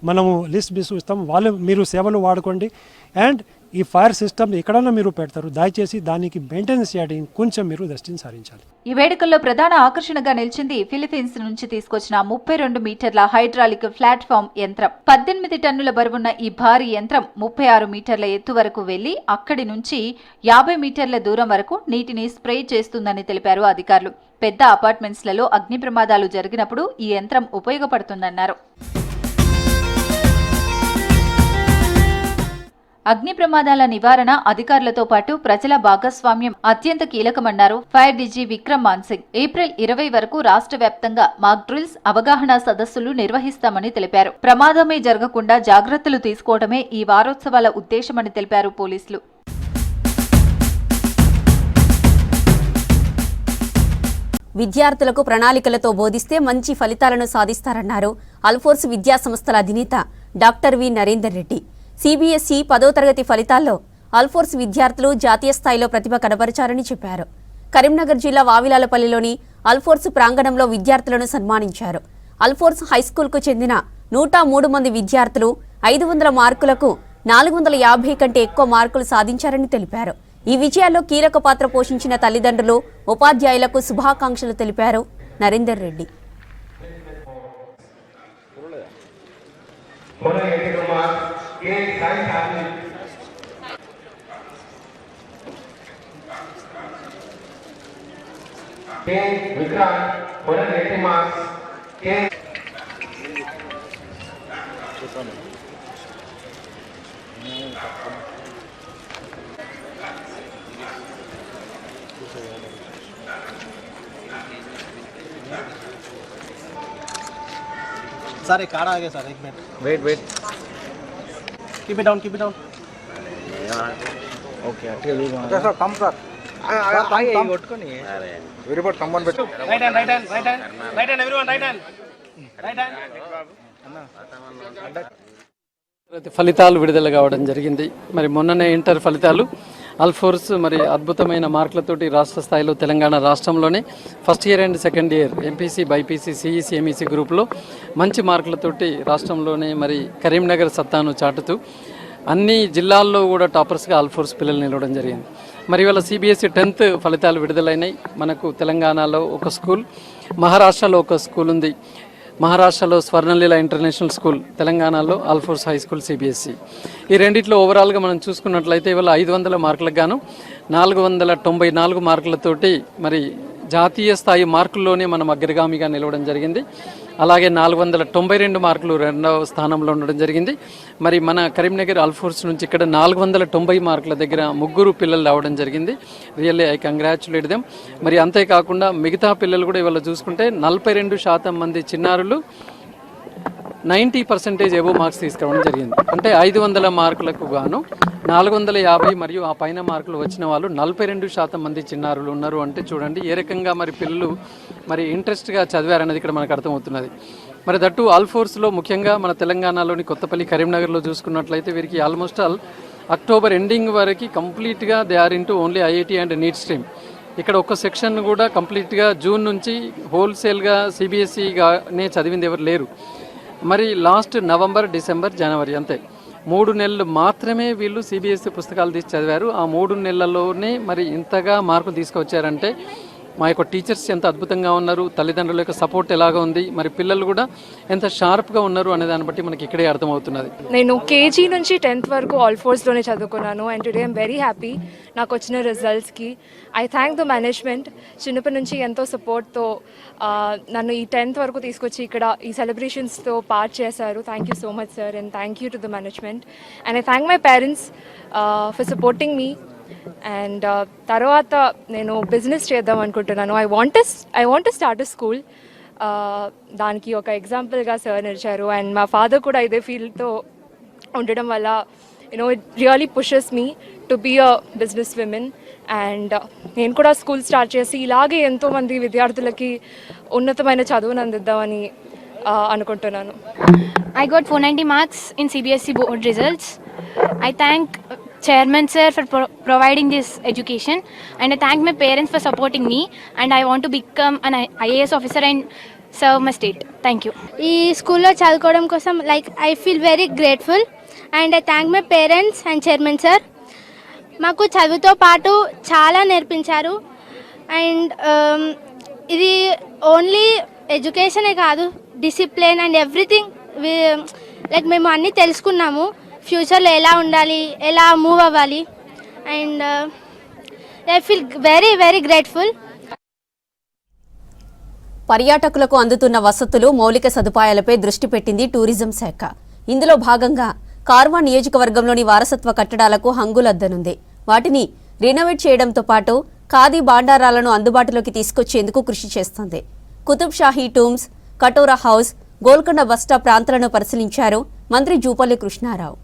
మనము లిస్ట్ ఇస్తాం, వాళ్ళు మీరు సేవలు వాడుకోండి. అండ్ ఈ ఫైర్ సిస్టమ్ ఎక్కడన్నా మీరు పెడతారు, దయచేసి దానికి మెయింటెనెన్స్ చేయడం కొంచెం మీరు దృష్టిని సారించాలి. ఈ వేడుకల్లో ప్రధాన ఆకర్షణగా నిలిచింది ఫిలిప్పీన్స్ నుంచి తీసుకొచ్చిన 32 మీటర్ల హైడ్రాలిక్ ప్లాట్ఫామ్ యంత్రం. 18 టన్నుల బరువున్న ఈ భారీ యంత్రం 36 మీటర్ల ఎత్తు వరకు వెళ్లి అక్కడి నుంచి 50 మీటర్ల దూరం వరకు నీటిని స్ప్రే చేస్తుందని తెలిపారు అధికారులు. పెద్ద అపార్ట్మెంట్స్లలో అగ్ని ప్రమాదాలు జరిగినప్పుడు ఈ యంత్రం ఉపయోగపడుతుందన్నారు. అగ్ని ప్రమాదాల నివారణ అధికారులతో పాటు ప్రజల భాగస్వామ్యం అత్యంత కీలకమన్నారు fire DG Vikram Mansingh. April 20 వరకు రాష్ట్ర వ్యాప్తంగా మాక్ డ్రిల్స్, అవగాహన సదస్సులు నిర్వహిస్తామని తెలిపారు. ప్రమాదమే జరగకుండా జాగ్రత్తలు తీసుకోవడమే ఈ వారోత్సవాల ఉద్దేశమని తెలిపారు పోలీసులు. విద్యార్థులకు ప్రణాళికలతో బోధిస్తే మంచి ఫలితాలను సాధిస్తారన్నారు అల్ఫోర్స్ విద్యా సంస్థల అధినేత doctor V Narender Reddy. CBSE 10వ తరగతి ఫలితాల్లో అల్ఫోర్స్ విద్యార్థులు జాతీయ స్థాయిలో ప్రతిభ కనబరిచారని చెప్పారు. కరీంనగర్ జిల్లా వావిలాలపల్లిలోని అల్ఫోర్స్ ప్రాంగణంలో విద్యార్థులను సన్మానించారు. అల్ఫోర్స్ హైస్కూల్కు చెందిన 103 మంది విద్యార్థులు 500 మార్కులకు 450 కంటే ఎక్కువ మార్కులు సాధించారని తెలిపారు. ఈ విజయాల్లో కీలక పాత్ర పోషించిన తల్లిదండ్రులు, ఉపాధ్యాయులకు శుభాకాంక్షలు తెలిపారు నరేందర్ రెడ్డి. सर एक कार्ड आ गया सर, एक minute wait keep it down okay sir come sir కొట్టుకొని very good come on bet right hand everyone right hand ఫలితాలు విడుదల కావడం జరిగింది. మరి మొన్ననే ఇంటర్ ఫలితాలు అల్ఫోర్స్ మరి అద్భుతమైన మార్కులతోటి రాష్ట్ర స్థాయిలో తెలంగాణ రాష్ట్రంలోనే first year and second year MPC, BiPC, CEC, MEC గ్రూప్లో మంచి మార్కులతోటి రాష్ట్రంలోనే మరి కరీంనగర్ సత్తాను చాటుతూ అన్ని జిల్లాల్లో కూడా టాపర్స్గా అల్ఫోర్స్ పిల్లలు నిలవడం జరిగింది. మరి ఇవాళ సిబిఎస్ఈ 10th ఫలితాలు విడుదలైనాయి. మనకు తెలంగాణలో ఒక స్కూల్, మహారాష్ట్రలో ఒక స్కూల్ ఉంది. మహారాష్ట్రలో స్వర్ణలీల ఇంటర్నేషనల్ స్కూల్, తెలంగాణలో అల్ఫోర్స్ హై స్కూల్ సిబిఎస్ఈ. ఈ రెండిట్లో ఓవరాల్గా మనం చూసుకున్నట్లయితే ఇవాళ 500 మార్కులకు గాను 494 మార్కులతోటి మరి జాతీయ స్థాయి మార్కుల్లోనే మనం అగ్రగామిగా నిలవడం జరిగింది. అలాగే 492 మార్కులు 2వ స్థానంలో ఉండడం జరిగింది. మరి మన కరీంనగర్ అల్ఫోర్స్ నుంచి ఇక్కడ 490 మార్కుల దగ్గర 3 పిల్లలు రావడం జరిగింది. Really I congratulate them. మరి అంతేకాకుండా మిగతా పిల్లలు కూడా ఇవాళ చూసుకుంటే 42% మంది చిన్నారులు 90% ఎబో మార్క్స్ తీసుకోవడం జరిగింది. అంటే 500 మార్కులకు గాను 450 మరియు ఆ పైన మార్కులు వచ్చిన వాళ్ళు 42% మంది చిన్నారులు ఉన్నారు. అంటే చూడండి ఏ రకంగా మరి పిల్లలు మరి ఇంట్రెస్ట్గా చదివారనేది ఇక్కడ మనకు అర్థమవుతున్నది. మరి దట్టు అల్ఫోర్స్లో ముఖ్యంగా మన తెలంగాణలోని కొత్తపల్లి, కరీంనగర్లో చూసుకున్నట్లయితే వీరికి ఆల్మోస్ట్ ఆల్ అక్టోబర్ ఎండింగ్ వరకు కంప్లీట్గా they are into only IIT and NEET stream. ఇక్కడ ఒక సెక్షన్ కూడా కంప్లీట్గా జూన్ నుంచి హోల్సేల్గా సిబిఎస్ఈగానే చదివింది ఎవరు లేరు. మరి లాస్ట్ నవంబర్, డిసెంబర్, జనవరి అంతే 3 నెలలు మాత్రమే వీళ్ళు సిబిఎస్ఈ పుస్తకాలు తీసి చదివారు. ఆ 3 నెలల్లోనే మరి ఇంతగా మార్కులు తీసుకొచ్చారంటే మా యొక్క టీచర్స్ ఎంత అద్భుతంగా ఉన్నారు, తల్లిదండ్రుల యొక్క సపోర్ట్ ఎలాగా ఉంది, మరి పిల్లలు కూడా ఎంత షార్ప్గా ఉన్నారు అనే దాన్ని బట్టి మనకి ఇక్కడే అర్థమవుతున్నది. నేను కేజీ నుంచి 10th వరకు ఆల్ఫోర్స్లోనే చదువుకున్నాను. And today I'm very happy నాకు వచ్చిన రిజల్ట్స్కి. I thank the management. చిన్నప్పటి నుంచి ఎంతో సపోర్ట్తో నన్ను ఈ 10th వరకు తీసుకొచ్చి ఇక్కడ ఈ సెలబ్రేషన్స్తో పార్ట్ చేశారు. Thank you so much sir, and thank you to the management. And I thank my parents for supporting me. And తర్వాత నేను బిజినెస్ చేద్దాం అనుకుంటున్నాను. I want start a school. దానికి ఒక ఎగ్జాంపుల్గా సార్ నిలిచారు. అండ్ మా ఫాదర్ కూడా ఇదే ఫీల్డ్తో ఉండడం వల్ల it really pushes me to be a business women. And నేను కూడా స్కూల్ స్టార్ట్ చేసి ఇలాగే ఎంతోమంది విద్యార్థులకి ఉన్నతమైన చదువును అందిద్దామని అనుకుంటున్నాను. I got 490 marks in CBSE board results. I thank chairman sir for providing this education, and I thank my parents for supporting me, and I want to become an IAS officer and serve my state. Thank you. ఈ స్కూల్లో చదువుకోవడం కోసం I feel very grateful and I thank my parents and chairman sir. మాకు చదువుతో పాటు చాలా నేర్పించారు అండ్ ఇది ఓన్లీ ఎడ్యుకేషనే కాదు, డిసిప్లిన్ అండ్ ఎవ్రీథింగ్. మేము అన్నీ తెలుసుకున్నాము, ఫ్యూచర్లో ఎలా ఉండాలి, ఎలా మూవ్ అవ్వాలి, and I feel very very grateful. పర్యాటకులకు అందుతున్న వసతులు, మౌలిక సదుపాయాలపై దృష్టి పెట్టింది టూరిజం శాఖ. ఇందులో భాగంగా కార్వా నియోజకవర్గంలోని వారసత్వ కట్టడాలకు హంగులద్దనుంది. వాటిని రినోవేట్ చేయడంతో పాటు ఖాదీ భాండారాలను అందుబాటులోకి తీసుకొచ్చేందుకు కృషి చేస్తోంది. Qutub Shahi tombs, Katora house, Golconda bus stop ప్రాంతాలను పరిశీలించారు మంత్రి జూపల్లి కృష్ణారావు.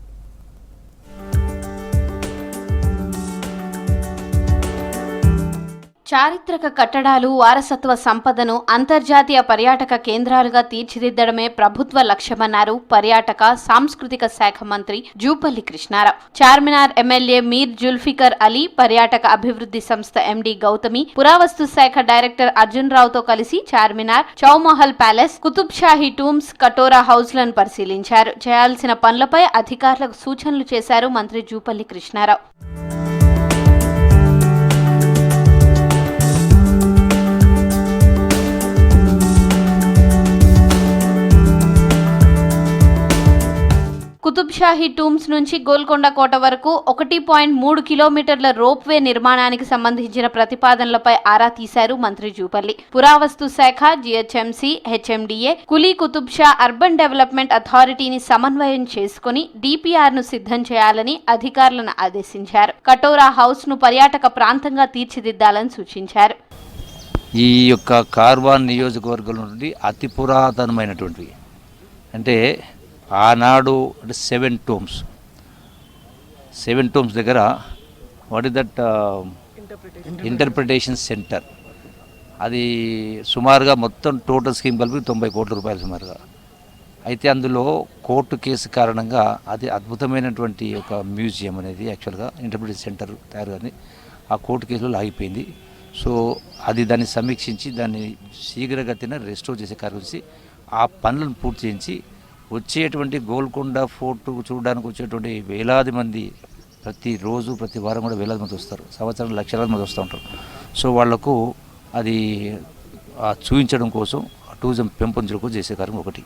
చారిత్రక కట్టడాలు, వారసత్వ సంపదను అంతర్జాతీయ పర్యాటక కేంద్రాలుగా తీర్చిదిద్దడమే ప్రభుత్వ లక్ష్యమన్నారు పర్యాటక సాంస్కృతిక శాఖ మంత్రి జూపల్లి కృష్ణారావు. చార్మినార్ ఎమ్మెల్యే మీర్ జుల్ఫికర్ అలీ, పర్యాటక అభివృద్ధి సంస్థ ఎండీ గౌతమి, పురావస్తు శాఖ డైరెక్టర్ అర్జున్ రావుతో కలిసి చార్మినార్, చౌమహల్ ప్యాలెస్, కుతుబ్ షాహీ టూమ్స్, కటోరా హౌస్లను పరిశీలించారు. చేయాల్సిన పనులపై అధికారులకు సూచనలు చేశారు మంత్రి జూపల్లి కృష్ణారావు. కుతుబ్ షాహీ టూమ్స్ నుంచి గోల్కొండ కోట వరకు 1.3 కిలోమీటర్ల రోప్వే నిర్మాణానికి సంబంధించిన ప్రతిపాదనలపై ఆరా తీశారు మంత్రి జూపల్లి. పురావస్తు శాఖ, GHMC, HMDA, Quli Qutub Shah urban development అథారిటీని సమన్వయం చేసుకుని డిపిఆర్ ను సిద్ధం చేయాలని అధికారులను ఆదేశించారు. కటోరా హౌస్ ను పర్యాటక ప్రాంతంగా తీర్చిదిద్దాలని సూచించారు. ఈ యొక్క కార్వాన్ నియోజకవర్గం నుండి అతి పురాతనమైనటువంటివి అంటే ఆనాడు 7 టూమ్స్ దగ్గర what is that interpretation centre, అది సుమారుగా మొత్తం టోటల్ స్కీమ్ కలిపి 90 కోట్ల రూపాయలు సుమారుగా. అయితే అందులో కోర్టు కేసు కారణంగా అది అద్భుతమైనటువంటి ఒక మ్యూజియం అనేది యాక్చువల్గా ఇంటర్ప్రిటేషన్ సెంటర్ తయారు కానీ ఆ కోర్టు కేసులో ఆగిపోయింది. సో అది దాన్ని సమీక్షించి దాన్ని శీఘ్రగతిన రెస్టోర్ చేసే కార్యక్రమం ఆ పనులను పూర్తి చేయించి వచ్చేటువంటి గోల్కొండ ఫోర్టు చూడడానికి వచ్చేటువంటి వేలాది మంది ప్రతిరోజు ప్రతి వారం కూడా వేలాది మంది వస్తారు, సంవత్సరం లక్షలాది మంది వస్తూ ఉంటారు. సో వాళ్లకు అది చూపించడం కోసం టూరిజం పెంపొందించడం కోసం చేసే కార్యక్రమం ఒకటి.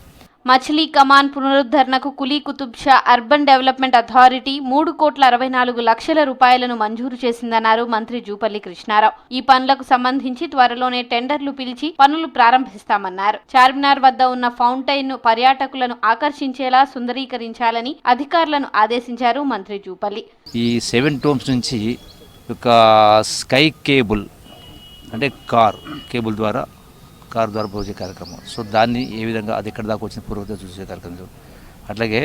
మచిలీ కమాన్ పునరుద్ధరణకు Quli Qutub Shah urban development authority 3,64,00,000 రూపాయలను మంజూరు చేసిందన్నారు మంత్రి జూపల్లి కృష్ణారావు. ఈ పనులకు సంబంధించి త్వరలోనే టెండర్లు పిలిచి పనులు ప్రారంభిస్తామన్నారు. చార్మినార్ వద్ద ఉన్న ఫౌంటైన్ ను పర్యాటకులను ఆకర్షించేలా సుందరీకరించాలని అధికారులను ఆదేశించారు మంత్రి జూపల్లి. ఈ 7 టూమ్స్ నుంచి ఒక స్కై కేబుల్ అంటే కేబుల్ ద్వారా పోసే కార్యక్రమం. సో దాన్ని ఏ విధంగా అది ఎక్కడ దాకా వచ్చిన పూర్వత చూసే కార్యక్రమం. అట్లాగే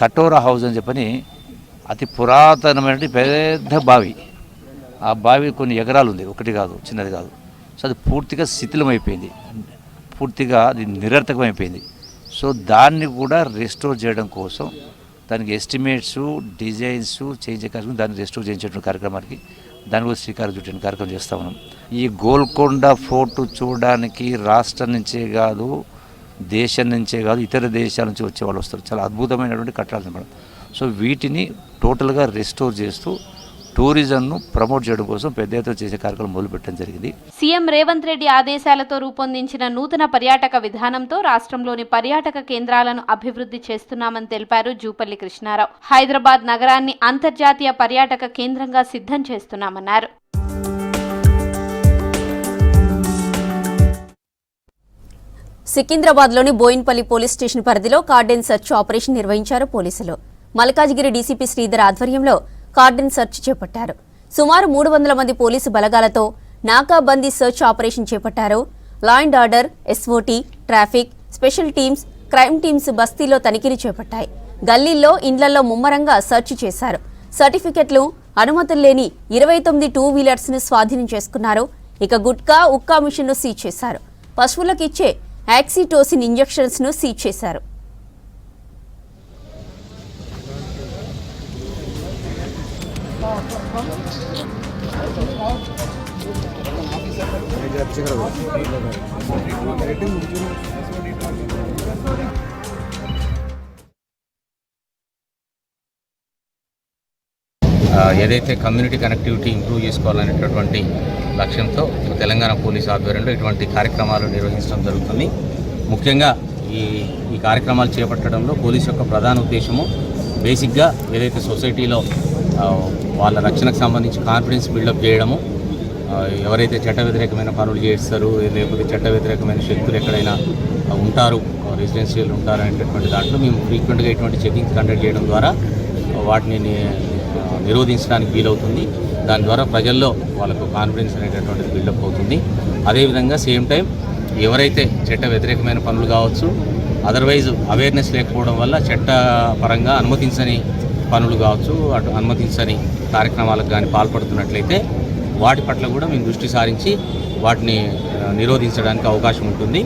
కటోరా హౌస్ అని చెప్పని అతి పురాతనమైన పెద్ద బావి, ఆ బావి కొన్ని ఎకరాలు ఉంది, ఒకటి కాదు, చిన్నది కాదు. సో అది పూర్తిగా శిథిలమైపోయింది, పూర్తిగా అది నిరర్థకమైపోయింది. సో దాన్ని కూడా రెస్టోర్ చేయడం కోసం దానికి ఎస్టిమేట్స్, డిజైన్స్ చేయించే కార్యక్రమం, దాన్ని రెస్టోర్ చేయించే కార్యక్రమానికి దాని కూడా శ్రీకారం చుట్టిన కార్యక్రమం చేస్తూ ఉన్నాం. ఈ గోల్కొండ ఫోర్టు చూడడానికి రాష్ట్రం నుంచే కాదు, దేశం నుంచే కాదు, ఇతర దేశాల నుంచి వచ్చే వాళ్ళు వస్తారు. చాలా అద్భుతమైనటువంటి కట్టడాలు మేడం. సో వీటిని టోటల్గా రెస్టోర్ చేస్తూ టూరిజంను ప్రమోట్ చేయడం కోసం పెద్ద ఎత్తున చేసే కార్యక్రమం మొదలుపెట్టడం జరిగింది. సీఎం రేవంత్ రెడ్డి ఆదేశాలతో రూపొందించిన నూతన పర్యాటక విధానంతో రాష్ట్రంలోని పర్యాటక కేంద్రాలను అభివృద్ధి చేస్తున్నామని తెలిపారు జూపల్లి కృష్ణారావు. హైదరాబాద్ నగరాన్ని అంతర్జాతీయ పర్యాటక కేంద్రంగా సిద్ధం చేస్తున్నామన్నారు. సికింద్రాబాద్లోని బోయిన్పల్లి పోలీస్ స్టేషన్ పరిధిలో కార్డెన్ సెర్చ్ ఆపరేషన్ నిర్వహించారు పోలీసులు. మల్కాజ్గిరి డీసీపీ శ్రీధర్ ఆధ్వర్యంలో కార్డెన్ సెర్చ్ చేపట్టారు. సుమారు 300 మంది పోలీసు బలగాలతో నాకాబందీ సెర్చ్ ఆపరేషన్ చేపట్టారు. Law and order, SOT, traffic, special teams, crime teams బస్తీలో తనిఖీలు చేపట్టాయి. గల్లీల్లో, ఇండ్లలో ముమ్మరంగా సెర్చ్ చేశారు. సర్టిఫికెట్లు, అనుమతులు లేని 29 టూ వీలర్స్ ను స్వాధీనం చేసుకున్నారు. ఇక గుట్కా, ఉక్కా మిషన్ ను సీజ్ చేశారు. పశువులకు ఇచ్చే యాక్సిటోసిన్ ఇంజెక్షన్స్ ను సీజ్ చేశారు. ఏదైతే కమ్యూనిటీ కనెక్టివిటీ ఇంప్రూవ్ చేసుకోవాలనేటటువంటి లక్ష్యంతో తెలంగాణ పోలీస్ ఆధ్వర్యంలో ఇటువంటి కార్యక్రమాలు నిర్వహించడం జరుగుతుంది. ముఖ్యంగా ఈ కార్యక్రమాలు చేపట్టడంలో పోలీస్ యొక్క ప్రధాన ఉద్దేశము బేసిక్గా ఏదైతే సొసైటీలో వాళ్ళ రక్షణకు సంబంధించి కాన్ఫిడెన్స్ బిల్డప్ చేయడము, ఎవరైతే చట్ట వ్యతిరేకమైన పనులు చేస్తారు లేకపోతే చట్ట వ్యతిరేకమైన శక్తులు ఎక్కడైనా ఉంటారు, రెసిడెన్షియల్ ఉంటారు అనేటటువంటి దాంట్లో మేము ఫ్రీక్వెంట్గా ఇటువంటి చెకింగ్స్ కండక్ట్ చేయడం ద్వారా వాటిని నిరోధించడానికి వీలవుతుంది. దాని ద్వారా ప్రజల్లో వాళ్ళకు కాన్ఫిడెన్స్ అనేటటువంటిది బిల్డప్ అవుతుంది. అదేవిధంగా సేమ్ టైం ఎవరైతే చట్ట వ్యతిరేకమైన పనులు కావచ్చు, అదర్వైజ్ అవేర్నెస్ లేకపోవడం వల్ల చట్టపరంగా అనుమతించని పనులు కావచ్చు, అటు అనుమతించని కార్యక్రమాలకు కానీ పాల్పడుతున్నట్లయితే వాటి పట్ల కూడా మేము దృష్టి సారించి వాటిని నిరోధించడానికి అవకాశం ఉంటుంది.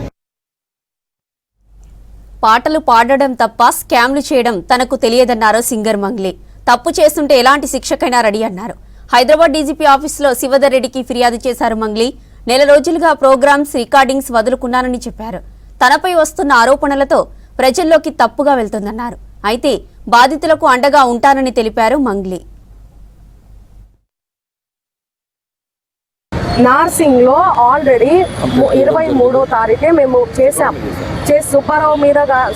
పాటలు పాడడం తప్ప స్కామ్లు చేయడం తనకు తెలియదన్నారు సింగర్ మంగ్లీ. తప్పు చేస్తుంటే ఎలాంటి శిక్షకైనా రెడీ అన్నారు. హైదరాబాద్ డీజీపీ ఆఫీసులో శివధర్ రెడ్డికి ఫిర్యాదు చేశారు మంగ్లీ. నెల రోజులుగా ప్రోగ్రామ్స్ రికార్డింగ్స్ వదులుకున్నానని చెప్పారు. తనపై వస్తున్న ఆరోపణలతో ప్రజల్లోకి తప్పుగా వెళ్తుందన్నారు. అయితే బాధితులకు అండగా ఉంటానని తెలిపారు మంగ్లీ. నార్సింగ్లో ఆల్రెడీ 23వ తారీఖే మేము చేసాం.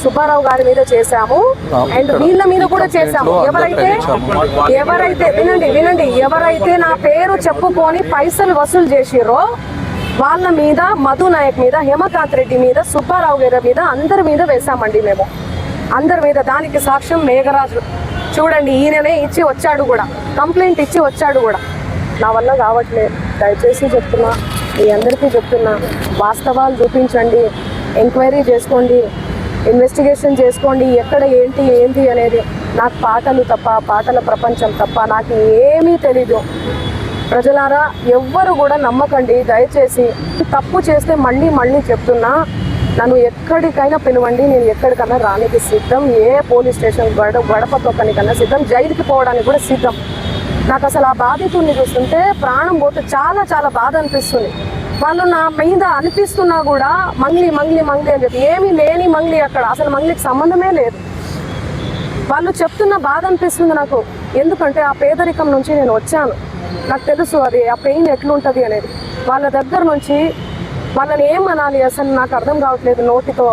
సుబ్బారావు గారి మీద చేశాము అండ్ వీళ్ళ మీద కూడా చేశాము. ఎవరైతే వినండి ఎవరైతే నా పేరు చెప్పుకొని పైసలు వసూలు చేసిరో వాళ్ళ మీద, మధు నాయక్ మీద, హేమకాంత్ రెడ్డి మీద, సుబ్బారావు గారి మీద, అందరి మీద వేశామండి మేము. అందరి మీద. దానికి సాక్ష్యం మేఘరాజు చూడండి, ఈయననే ఇచ్చి వచ్చాడు కూడా, కంప్లైంట్ ఇచ్చి వచ్చాడు కూడా. నా వల్ల కావట్లేదు, దయచేసి చెప్తున్నా, మీ అందరికీ చెప్తున్నా, వాస్తవాలు చూపించండి, ఎంక్వైరీ చేసుకోండి, ఇన్వెస్టిగేషన్ చేసుకోండి, ఎక్కడ ఏంటి అనేది. నాకు పాటలు తప్ప, పాటల ప్రపంచం తప్ప నాకు ఏమీ తెలీదు. ప్రజలారా ఎవ్వరు కూడా నమ్మకండి దయచేసి. తప్పు చేస్తే మళ్ళీ చెప్తున్నా, నన్ను ఎక్కడికైనా పిలవండి, నేను ఎక్కడికన్నా రానికి సిద్ధం. ఏ పోలీస్ స్టేషన్ గడప తొక్కనికన్నా సిద్ధం, జైలుకి పోవడానికి కూడా సిద్ధం. నాకు అసలు ఆ బాధితుల్ని చూస్తుంటే ప్రాణం పోతే చాలా బాధ అనిపిస్తుంది. వాళ్ళు నా మీద అనిపిస్తున్నా కూడా మంగ్లీ అని చెప్పి, ఏమీ లేని మంగ్లీ అక్కడ, అసలు మంగ్లీకి సంబంధమే లేదు. వాళ్ళు చెప్తున్న బాధ అనిపిస్తుంది నాకు. ఎందుకంటే ఆ పేదరికం నుంచి నేను వచ్చాను, నాకు తెలుసు అది ఆ పెయిన్ ఎట్లుంటుంది అనేది. వాళ్ళ దగ్గర నుంచి వాళ్ళని ఏమనాలి అసలు నాకు అర్థం కావట్లేదు నోటితో.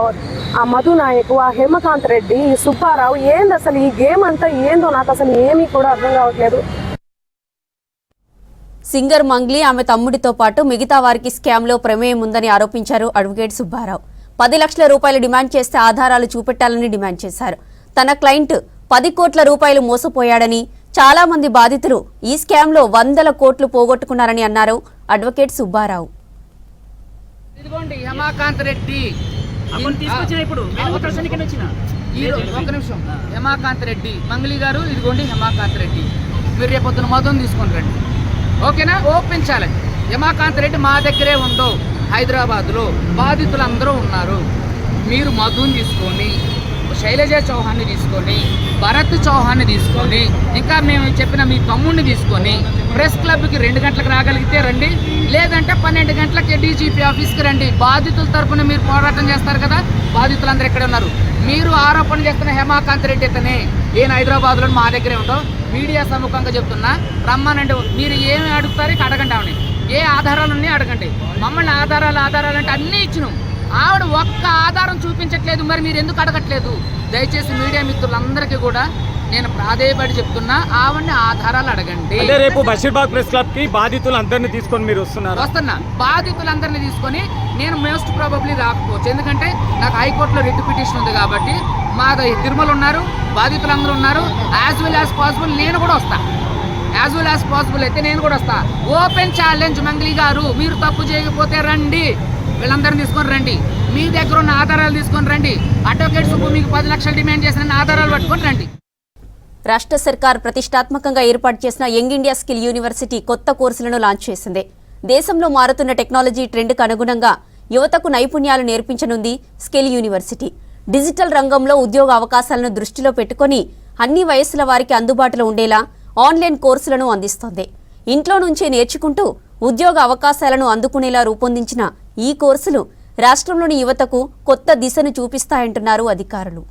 ఆ మధు నాయక్, ఆ హేమకాంత్ రెడ్డి, ఈ సుబ్బారావు, ఏంది అసలు ఈ గేమ్ అంతా ఏందో నాకు అసలు ఏమీ కూడా అర్థం కావట్లేదు. సింగర్ మంగ్లీ ఆమె తమ్ముడితో పాటు మిగతా వారికి స్కామ్లో ప్రమేయం ఉందని ఆరోపించారు అడ్వకేట్ సుబ్బారావు. 10 లక్షల రూపాయలు డిమాండ్ చేస్తే ఆధారాలు చూపెట్టాలని డిమాండ్ చేశారు. తన క్లయింట్ 10 కోట్ల రూపాయలు మోసపోయాడని, చాలా మంది బాధితులు ఈ స్కామ్లో 100 కోట్లు పోగొట్టుకున్నారని అన్నారు అడ్వకేట్ సుబ్బారావు. హేమకాంత్ రెడ్డి హేమకాంత్ రెడ్డి మంగ్లీ గారు, ఇదిగోండి హేమకాంత్ రెడ్డి, మీరు రేపొద్దున మధుని తీసుకొని రండి, ఓకేనా? Open challenge. హేమకాంత్ రెడ్డి మా దగ్గరే ఉండో, హైదరాబాద్లో బాధితులందరూ ఉన్నారు. మీరు మధుని తీసుకొని, శైలజ చౌహాన్ని తీసుకొని, భరత్ చౌహాన్ని తీసుకొని, ఇంకా మేము చెప్పిన మీ తమ్ముడిని తీసుకొని ప్రెస్ క్లబ్కి 2 గంటలకు రాగలిగితే రండి, లేదంటే 12 గంటలకి డీజీపీ ఆఫీస్కి రండి. బాధితుల తరఫున మీరు పోరాటం చేస్తారు కదా, బాధితులందరూ ఎక్కడ ఉన్నారు. మీరు ఆరోపణ చేస్తున్న హేమకాంత్ రెడ్డి అతనే, ఈయన హైదరాబాద్లో మా దగ్గరే ఉంటాం. మీడియా సముఖంగా చెప్తున్నా, రమ్మనండి. మీరు ఏమి అడుగుతారు అడగండి, ఆవిడ ఏ ఆధారాలు ఉన్నాయి అడగండి. మమ్మల్ని ఆధారాలు అంటే అన్నీ ఇచ్చినాం. ఆవిడ ఒక్క ఆధారం చూపించట్లేదు, మరి మీరు ఎందుకు అడగట్లేదు? దయచేసి మీడియా మిత్రులందరికీ కూడా నేను ప్రాధేయపడి చెప్తున్నా, ఆవిడని ఆధారాలు అడగండి. రేపు బషీర్బాగ్ ప్రెస్ క్లబ్ కి బాధితులందరినీ తీసుకొని మీరు వస్తున్నా. బాధితులందరినీ తీసుకొని నేను మోస్ట్ ప్రాబబ్లీ రాకపోవచ్చు, ఎందుకంటే నాకు హైకోర్టులో రిట్ పిటిషన్ ఉంది కాబట్టి. మా తిరుమల ఉన్నారు, బాధితులందరూ ఉన్నారు. యాజ్ వెల్ యాజ్ పాసిబుల్ నేను కూడా వస్తా. యాజ్ వెల్ యాజ్ పాసిబుల్ అయితే నేను కూడా వస్తా. ఓపెన్ ఛాలెంజ్ మంగ్లీ గారు, మీరు తప్పు చేయకపోతే రండి, వీళ్ళందరినీ తీసుకొని రండి, మీ దగ్గర ఉన్న ఆధారాలు తీసుకొని రండి. అడ్వకేట్ సుబ్బు మీకు 10 లక్షలు డిమాండ్ చేసిన ఆధారాలు పట్టుకొని రండి. రాష్ట్ర సర్కార్ ప్రతిష్టాత్మకంగా ఏర్పాటు చేసిన యంగ్ ఇండియా స్కిల్ యూనివర్సిటీ కొత్త కోర్సులను లాంచ్ చేసింది. దేశంలో మారుతున్న టెక్నాలజీ ట్రెండ్కు అనుగుణంగా యువతకు నైపుణ్యాలు నేర్పించనుంది స్కిల్ యూనివర్సిటీ. డిజిటల్ రంగంలో ఉద్యోగ అవకాశాలను దృష్టిలో పెట్టుకుని అన్ని వయస్సుల వారికి అందుబాటులో ఉండేలా ఆన్లైన్ కోర్సులను అందిస్తోంది. ఇంట్లో నుంచే నేర్చుకుంటూ ఉద్యోగ అవకాశాలను అందుకునేలా రూపొందించిన ఈ కోర్సులు రాష్ట్రంలోని యువతకు కొత్త దిశను చూపిస్తాయంటున్నారు అధికారులు.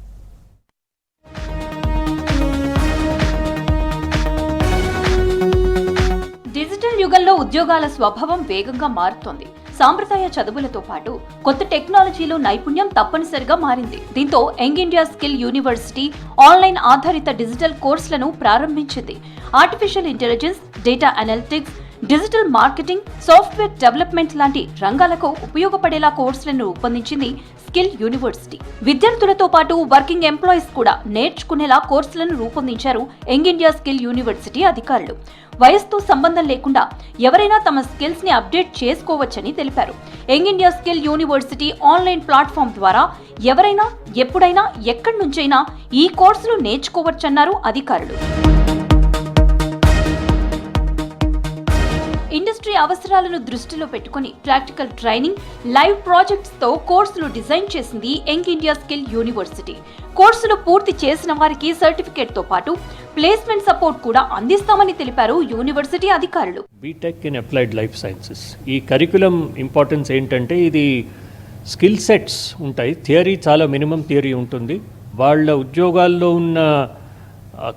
డిజిటల్ యుగంలో ఉద్యోగాల స్వభావం వేగంగా మారుతోంది. సాంప్రదాయ చదువులతో పాటు కొత్త టెక్నాలజీలో నైపుణ్యం తప్పనిసరిగా మారింది. దీంతో young India skill university online ఆధారిత డిజిటల్ కోర్సులను ప్రారంభించింది. Artificial intelligence, data analytics, digital marketing, software development లాంటి రంగాలకు ఉపయోగపడేలా కోర్సులను రూపొందించింది స్కిల్ యూనివర్సిటీ. విద్యార్థులతో పాటు వర్కింగ్ ఎంప్లాయీస్ కూడా నేర్చుకునేలా కోర్సులను రూపొందించారు యంగ్ ఇండియా స్కిల్ యూనివర్సిటీ అధికారులు. వయసుతో సంబంధం లేకుండా ఎవరైనా తమ స్కిల్స్ ని అప్డేట్ చేసుకోవచ్చని తెలిపారు. Young India skill university online platform ద్వారా ఎవరైనా ఎప్పుడైనా ఎక్కడి నుంచైనా ఈ కోర్సులు నేర్చుకోవచ్చన్నారు అధికారులు. ఇండస్ట్రీ అవసరాలను దృష్టిలో పెట్టుకుని ప్రాక్టికల్ ట్రైనింగ్, లైవ్ ప్రాజెక్ట్స్ తో కోర్సులు డిజైన్ చేసింది యంగ్ ఇండియా స్కిల్ యూనివర్సిటీ. కోర్సులు పూర్తి చేసిన వారికి సర్టిఫికేట్ తో పాటు ప్లేస్మెంట్ సపోర్ట్ కూడా అందిస్తామని తెలిపారు యూనివర్సిటీ అధికారులు. BTech in applied life sciences ఈ కరికులం ఇంపార్టెన్స్ ఏంటంటే ఇది స్కిల్ సెట్స్ ఉంటాయి. థియరీ చాలా మినిమం థియరీ ఉంటుంది. వాళ్ళ ఉద్యోగాల్లో ఉన్న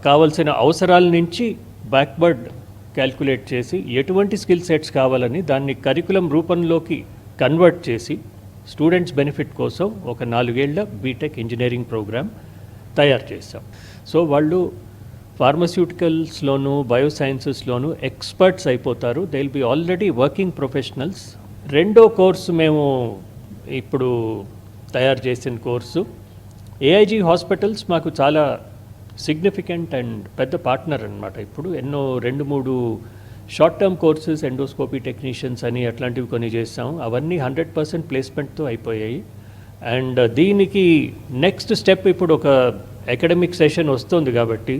కావాల్సిన అవసరాల నుంచి బ్యాక్వర్డ్ క్యాల్కులేట్ చేసి ఎటువంటి స్కిల్ సెట్స్ కావాలని దాన్ని కరికులం రూపంలోకి కన్వర్ట్ చేసి స్టూడెంట్స్ బెనిఫిట్ కోసం ఒక 4 ఏళ్ల బీటెక్ ఇంజనీరింగ్ ప్రోగ్రామ్ తయారు చేశాం. సో వాళ్ళు ఫార్మస్యూటికల్స్లోను బయోసైన్సెస్లోను ఎక్స్పర్ట్స్ అయిపోతారు. They will be already working professionals. రెండో కోర్సు మేము ఇప్పుడు తయారు చేసిన కోర్సు ఏఐజీ హాస్పిటల్స్ మాకు చాలా సిగ్నిఫికెంట్ అండ్ పెద్ద పార్ట్నర్ అనమాట. ఇప్పుడు ఎన్నో 2-3 short term courses endoscopy technicians అని అట్లాంటివి కొన్ని చేస్తాం. అవన్నీ 100% ప్లేస్మెంట్తో అయిపోయాయి. అండ్ దీనికి నెక్స్ట్ స్టెప్ ఇప్పుడు ఒక అకాడమిక్ సెషన్ వస్తుంది కాబట్టి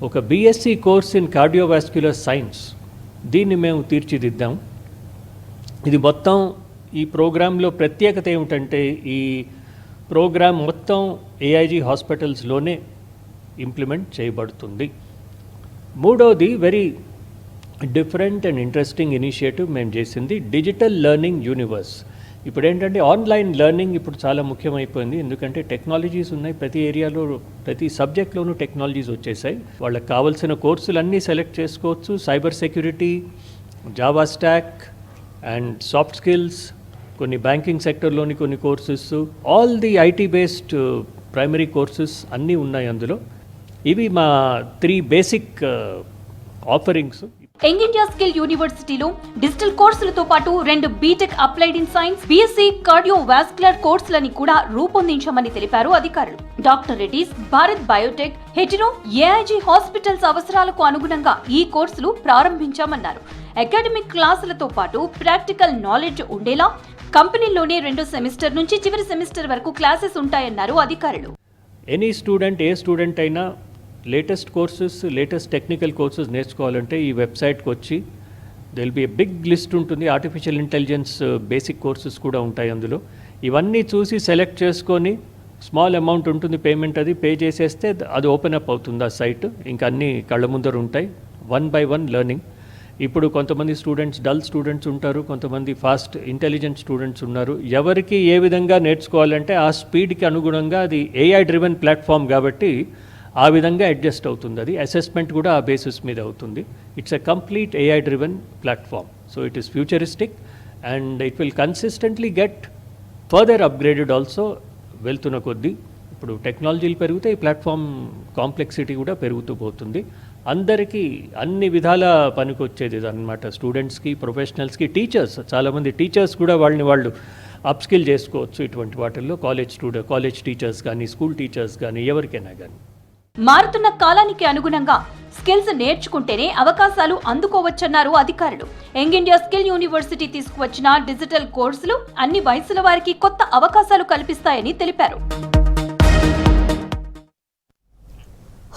ఒక BSc course in cardiovascular science దీన్ని మేము తీర్చిదిద్దాం. ఇది మొత్తం ఈ ప్రోగ్రాంలో ప్రత్యేకత ఏమిటంటే ఈ ప్రోగ్రాం మొత్తం ఏఐజీ హాస్పిటల్స్లోనే ఇంప్లిమెంట్ చేయబడుతుంది. మూడోది very different and interesting initiative మేము చేసింది డిజిటల్ లెర్నింగ్ యూనివర్స్. ఇప్పుడు ఏంటంటే ఆన్లైన్ లెర్నింగ్ ఇప్పుడు చాలా ముఖ్యమైపోయింది. ఎందుకంటే టెక్నాలజీస్ ఉన్నాయి, ప్రతి ఏరియాలో ప్రతి సబ్జెక్ట్లోనూ టెక్నాలజీస్ వచ్చేసాయి. వాళ్ళకి కావాల్సిన కోర్సులన్నీ సెలెక్ట్ చేసుకోవచ్చు. Cyber security, Java stack and soft skills, కొన్ని బ్యాంకింగ్ సెక్టర్లోని కొన్ని courses, all the IT based primary courses అన్నీ ఉన్నాయి అందులో. ఇవి మా 3 basic offerings. Young India skill యూనివర్సిటీలో డిజిటల్ కోర్సులతో పాటు 2 BTech applied in science, BSc cardiovascular కోర్సులని కూడా రూపొందించామని తెలిపారు అధికారులు. Doctor Reddy's, Bharat biotech, Hetero, AIG hospitals అవసరాలకు అనుగుణంగా ఈ కోర్సులు ప్రారంభించామన్నారు. అకాడమిక్ క్లాసులతో పాటు ప్రాక్టికల్ నాలెడ్జ్ ఉండేలా కంపెనీలోనే 2వ సెమిస్టర్ నుంచి చివరి సెమిస్టర్ వరకు క్లాసెస్ ఉంటాయన్నారు అధికారులు. ఎనీ స్టూడెంట్, ఏ స్టూడెంట్ అయినా latest courses, latest technical courses నేర్చుకోవాలంటే ఈ వెబ్సైట్కి వచ్చి there'll be a big list ఉంటుంది. ఆర్టిఫిషియల్ ఇంటెలిజెన్స్ బేసిక్ కోర్సెస్ కూడా ఉంటాయి అందులో. ఇవన్నీ చూసి సెలెక్ట్ చేసుకొని స్మాల్ అమౌంట్ ఉంటుంది పేమెంట్, అది పే చేసేస్తే అది ఓపెన్ అప్ అవుతుంది ఆ సైట్. ఇంకా అన్నీ కళ్ళ ముందర ఉంటాయి. 1 by 1 లెర్నింగ్. ఇప్పుడు కొంతమంది స్టూడెంట్స్ డల్ స్టూడెంట్స్ ఉంటారు, కొంతమంది ఫాస్ట్ ఇంటెలిజెంట్ స్టూడెంట్స్ ఉన్నారు. ఎవరికి ఏ విధంగా నేర్చుకోవాలంటే ఆ స్పీడ్కి అనుగుణంగా అది ఏఐ డ్రివెన్ ప్లాట్ఫామ్ కాబట్టి ఆ విధంగా అడ్జస్ట్ అవుతుంది. అది అసెస్మెంట్ కూడా ఆ బేసిస్ మీద అవుతుంది. It's a complete AI driven platform. So it is futuristic and it will consistently get further upgraded also వెళ్తున్న కొద్దీ. ఇప్పుడు టెక్నాలజీలు పెరిగితే ఈ ప్లాట్ఫామ్ కాంప్లెక్సిటీ కూడా పెరుగుతూ పోతుంది. అందరికీ అన్ని విధాల పనికొచ్చేది అనమాట. స్టూడెంట్స్కి, ప్రొఫెషనల్స్కి, టీచర్స్, చాలామంది టీచర్స్ కూడా వాళ్ళు అప్స్కిల్ చేసుకోవచ్చు ఇటువంటి వాటిల్లో. కాలేజ్ టీచర్స్ కానీ, స్కూల్ టీచర్స్ కానీ, ఎవరికైనా కానీ. మారుతున్న కాలానికి అనుగుణంగా స్కిల్స్ నేర్చుకుంటేనే అవకాశాలు అందుకోవచ్చన్నారు అధికారులు. యంగ్ ఇండియా స్కిల్ యూనివర్సిటీ తీసుకువచ్చిన డిజిటల్ కోర్సులు అన్ని వయసుల వారికి కొత్త అవకాశాలు కల్పిస్తాయని తెలిపారు.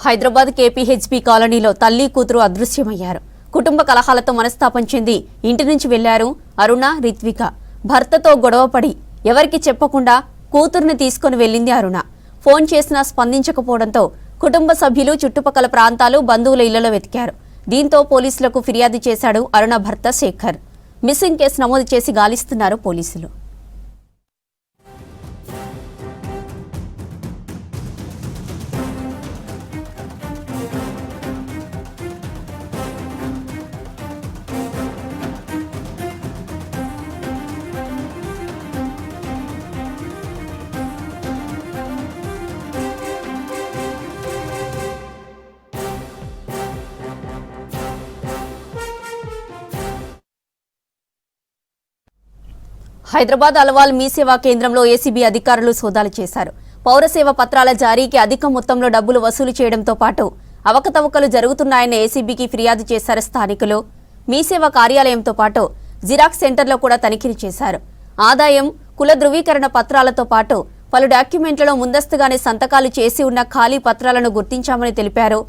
హైదరాబాద్ కేపీహెచ్బీ కాలనీలో తల్లి కూతురు అదృశ్యమయ్యారు. కుటుంబ కలహాలతో మనస్తాపం చెంది ఇంటి నుంచి వెళ్లారు అరుణ, రిత్విక. భర్తతో గొడవపడి ఎవరికి చెప్పకుండా కూతురుని తీసుకుని వెళ్లింది అరుణ. ఫోన్ చేసినా స్పందించకపోవడంతో కుటుంబ సభ్యులు చుట్టుపక్కల ప్రాంతాలు, బంధువుల ఇళ్లలో వెతికారు. దీంతో పోలీసులకు ఫిర్యాదు చేశాడు అరుణ భర్త శేఖర్. మిస్సింగ్ కేసు నమోదు చేసి గాలిస్తున్నారు పోలీసులు. హైదరాబాద్ అల్వాల్ మీ సేవా కేంద్రంలో ఏసీబీ అధికారులు సోదాలు చేశారు. పౌరసేవ పత్రాల జారీకి అధిక మొత్తంలో డబ్బులు వసూలు చేయడంతో పాటు అవకతవకలు జరుగుతున్నాయన్న ఏసీబీకి ఫిర్యాదు చేశారు స్థానికులు. మీ సేవా కార్యాలయంతో పాటు జిరాక్స్ సెంటర్లో కూడా తనిఖీలు చేశారు. ఆదాయం, కుల ధృవీకరణ పత్రాలతో పాటు పలు డాక్యుమెంట్లలో ముందస్తుగానే సంతకాలు చేసి ఉన్న ఖాళీ పత్రాలను గుర్తించామని తెలిపారు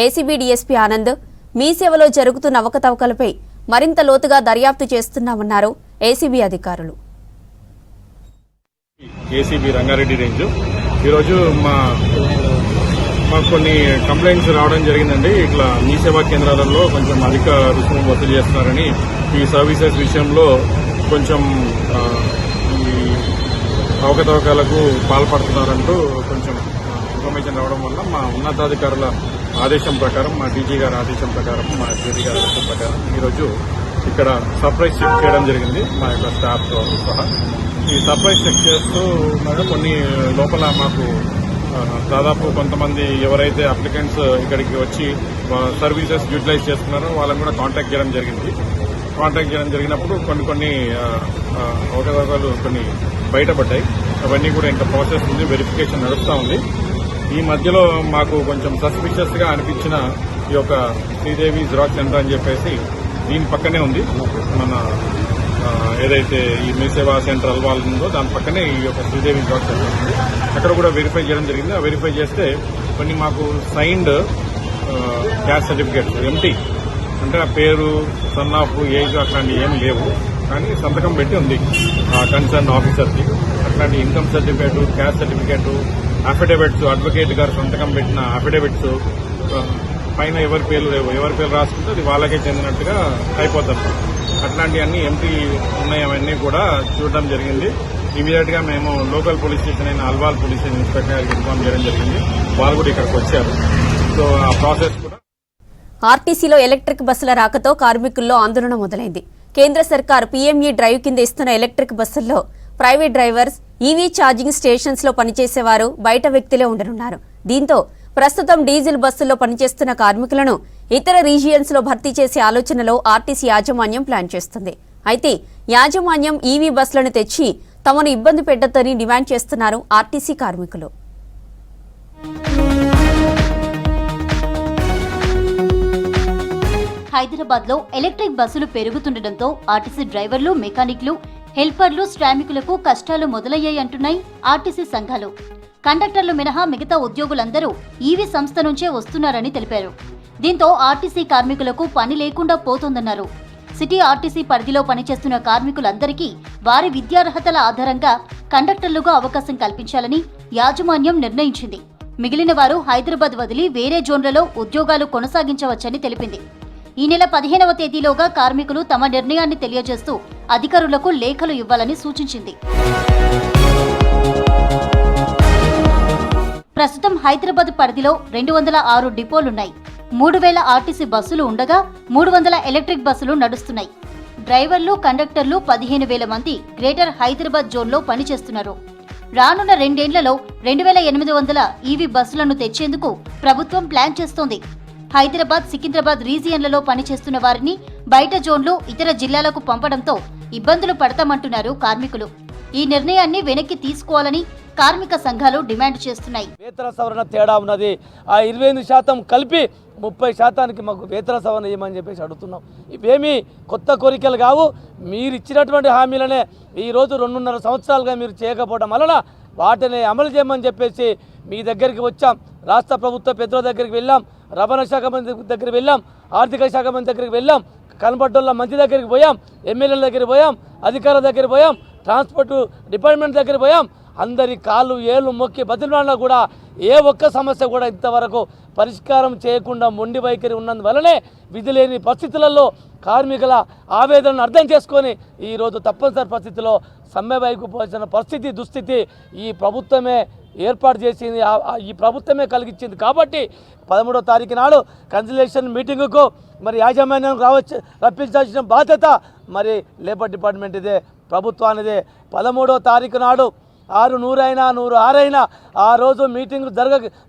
ఏసీబీ డీఎస్పీ ఆనంద్. మీ సేవలో జరుగుతున్న అవకతవకలపై మరింత లోతుగా దర్యాప్తు చేస్తున్నామన్నారు ఏసీబీ అధికారులు. ఏసీబీ రంగారెడ్డి రేంజ్ ఈరోజు మాకు కొన్ని కంప్లైంట్స్ రావడం జరిగిందండి. ఇట్లా మీ సేవా కేంద్రాలలో కొంచెం అధిక రుసుము వసూలు చేస్తున్నారని, ఈ సర్వీసెస్ విషయంలో కొంచెం ఈ అవకతవకలకు పాల్పడుతున్నారంటూ కొంచెం ఇన్ఫర్మేషన్ రావడం వల్ల మా ఉన్నతాధికారుల ఆదేశం ప్రకారం, మా డీజీ గారి ఆదేశం ప్రకారం, మా ఎస్పీ గారి ఆదేశం ప్రకారం ఈరోజు ఇక్కడ సర్ప్రైజ్ చెక్ చేయడం జరిగింది మా యొక్క స్టాఫ్తో సహా. ఈ సర్ప్రైజ్ చెక్ చేస్తూ కొన్ని లోపల మాకు దాదాపు కొంతమంది ఎవరైతే అప్లికెంట్స్ ఇక్కడికి వచ్చి సర్వీసెస్ యూటిలైజ్ చేస్తున్నారో వాళ్ళని కూడా కాంటాక్ట్ చేయడం జరిగింది. కాంటాక్ట్ చేయడం జరిగినప్పుడు కొన్ని అవకతవకలు కొన్ని బయటపడ్డాయి. అవన్నీ కూడా ఇంకా ప్రాసెస్ ఉంది, వెరిఫికేషన్ నడుస్తూ ఉంది. ఈ మధ్యలో మాకు కొంచెం సస్పిషియస్ గా అనిపించిన ఈ యొక్క శ్రీదేవి జిరాక్స్ సెంటర్ అని చెప్పేసి దీని పక్కనే ఉంది. మన ఏదైతే ఈ మీ సేవా సెంటర్ అల్వాల్ ఉందో దాని పక్కనే ఈ యొక్క శ్రీదేవి జిరాక్స్ సెంటర్ ఉంది. అక్కడ కూడా వెరిఫై చేయడం జరిగింది. ఆ వెరిఫై చేస్తే కొన్ని మాకు సైన్డ్ క్యాస్ట్ సర్టిఫికేట్స్ ఎంటీ, అంటే ఆ పేరు, సన్ ఆఫ్, ఏజ్ అట్లాంటివి ఏమి లేవు, కానీ సంతకం పెట్టి ఉంది కన్సర్న్ ఆఫీసర్కి. అట్లాంటి income certificate, caste certificate, affidavits, advocate గారు సంతకం పెట్టిన అఫిడవిట్స్ పైన ఎవరి పేర్లు లేవు. ఎవరి పేరు రాసుకుంటే అది వాళ్ళకే చెందినట్టుగా అయిపోతుంది. అట్లాంటివన్నీ ఎంపీ ఉన్నాయి. అవన్నీ కూడా చూడడం జరిగింది. ఇమీడియట్ గా మేము లోకల్ పోలీస్ స్టేషన్ అయిన అల్వాల్ పోలీస్ స్టేషన్ ఇన్స్పెక్టర్ గారికి ఇన్ఫార్మ్ చేయడం జరిగింది. వాళ్ళు కూడా ఇక్కడికి వచ్చారు. సో ఆ ప్రాసెస్ కూడా. ఆర్టీసీలో ఎలక్ట్రిక్ బస్సుల రాకతో కార్మికుల్లో ఆందోళన మొదలైంది. కేంద్ర సర్కార్ పీఎంఈ డ్రైవ్ కింద ఇస్తున్న ఎలక్ట్రిక్ బస్సుల్లో private drivers, EV charging stations లో పనిచేసేవారు బయట వ్యక్తులే ఉండనున్నారు. దీంతో ప్రస్తుతం డీజిల్ బస్సుల్లో పనిచేస్తున్న కార్మికులను ఇతర రీజియన్స్ లో భర్తీ చేసే ఆలోచనలో ఆర్టీసీ యాజమాన్యం ప్లాన్ చేస్తుంది. అయితే యాజమాన్యం ఈవీ బస్సులను తెచ్చి తమను ఇబ్బంది పెట్టొద్దని డిమాండ్ చేస్తున్నారు ఆర్టీసీ కార్మికులు. హైదరాబాద్ లో ఎలక్ట్రిక్ బస్సులు పెరుగుతుండటంతో ఆర్టీసీ డ్రైవర్లు, మెకానిక్లు, హెల్పర్లు, శ్రామికులకు కష్టాలు మొదలయ్యాయంటున్నాయి ఆర్టీసీ సంఘాలు. కండక్టర్లు మినహా మిగతా ఉద్యోగులందరూ ఈవీ సంస్థ నుంచే వస్తున్నారని తెలిపారు. దీంతో ఆర్టీసీ కార్మికులకు పని లేకుండా పోతోందన్నారు. సిటీ ఆర్టీసీ పరిధిలో పనిచేస్తున్న కార్మికులందరికీ వారి విద్యార్హతల ఆధారంగా కండక్టర్లుగా అవకాశం కల్పించాలని యాజమాన్యం నిర్ణయించింది. మిగిలిన వారు హైదరాబాద్ వదిలి వేరే జోన్లలో ఉద్యోగాలు కొనసాగించవచ్చని తెలిపింది. ఈ నెల 15వ తేదీలోగా కార్మికులు తమ నిర్ణయాన్ని తెలియజేస్తూ అధికారులకు లేఖలు ఇవ్వాలని సూచించింది. ప్రస్తుతం హైదరాబాద్ పరిధిలో 206 డిపోలున్నాయి. 3000 ఆర్టీసీ బస్సులు ఉండగా 300 ఎలక్ట్రిక్ బస్సులు నడుస్తున్నాయి. డ్రైవర్లు, కండక్టర్లు 15,000 మంది గ్రేటర్ హైదరాబాద్ జోన్లో పనిచేస్తున్నారు. రానున్న 2 ఏళ్లలో 2800 ఈవీ బస్సులను తెచ్చేందుకు ప్రభుత్వం ప్లాన్ చేస్తోంది. హైదరాబాద్, సికింద్రాబాద్ రీజియన్లలో పనిచేస్తున్న వారిని బయట జోన్లు, ఇతర జిల్లాలకు పంపడంతో ఇబ్బందులు పడతామంటున్నారు కార్మికులు. ఈ నిర్ణయాన్ని వెనక్కి తీసుకోవాలని కార్మిక సంఘాలు డిమాండ్ చేస్తున్నాయి. వేతన సవరణ తేడా ఉన్నది. ఆ 25% కలిపి 30% మాకు వేతన సవరణ చేయమని చెప్పేసి అడుగుతున్నాం. ఇవేమీ కొత్త కోరికలు కావు. మీరు ఇచ్చినటువంటి హామీలనే ఈరోజు 2.5 సంవత్సరాలుగా మీరు చేయకపోవడం వలన వాటిని అమలు చేయమని చెప్పేసి మీ దగ్గరికి వచ్చాం. రాష్ట్ర ప్రభుత్వ పెద్దల దగ్గరికి వెళ్ళాం, రవాణా శాఖ మంత్రి దగ్గరికి వెళ్ళాం, ఆర్థిక శాఖ మంత్రి దగ్గరికి వెళ్ళాం, కనబడ్డోళ్ళ మంత్రి దగ్గరికి పోయాం, ఎమ్మెల్యేల దగ్గరికి పోయాం, అధికారుల దగ్గరికి పోయాం. ట్రాన్స్పోర్ట్ డిపార్ట్మెంట్ దగ్గర పోయాం. అందరి కాళ్ళు ఏళ్ళు మొక్కి బతిలాడినా కూడా ఏ ఒక్క సమస్య కూడా ఇంతవరకు పరిష్కారం చేయకుండా మొండి వైఖరి ఉన్నందువల్లనే విధి లేని పరిస్థితులలో కార్మికుల ఆవేదనను అర్థం చేసుకొని ఈరోజు తప్పనిసరి పరిస్థితిలో సమ్మె వైపు పోసిన దుస్థితి ఈ ప్రభుత్వమే ఏర్పాటు చేసింది, ఈ ప్రభుత్వమే కలిగించింది. కాబట్టి 13వ తారీఖు నాడు కన్సల్టేషన్ మీటింగుకు మరి యాజమాన్యం రప్పించాల్సిన బాధ్యత మరి లేబర్ డిపార్ట్మెంట్ ఇదే, ప్రభుత్వానిదే. 13వ తారీఖు నాడు 6 అయినా 106 అయినా ఆ రోజు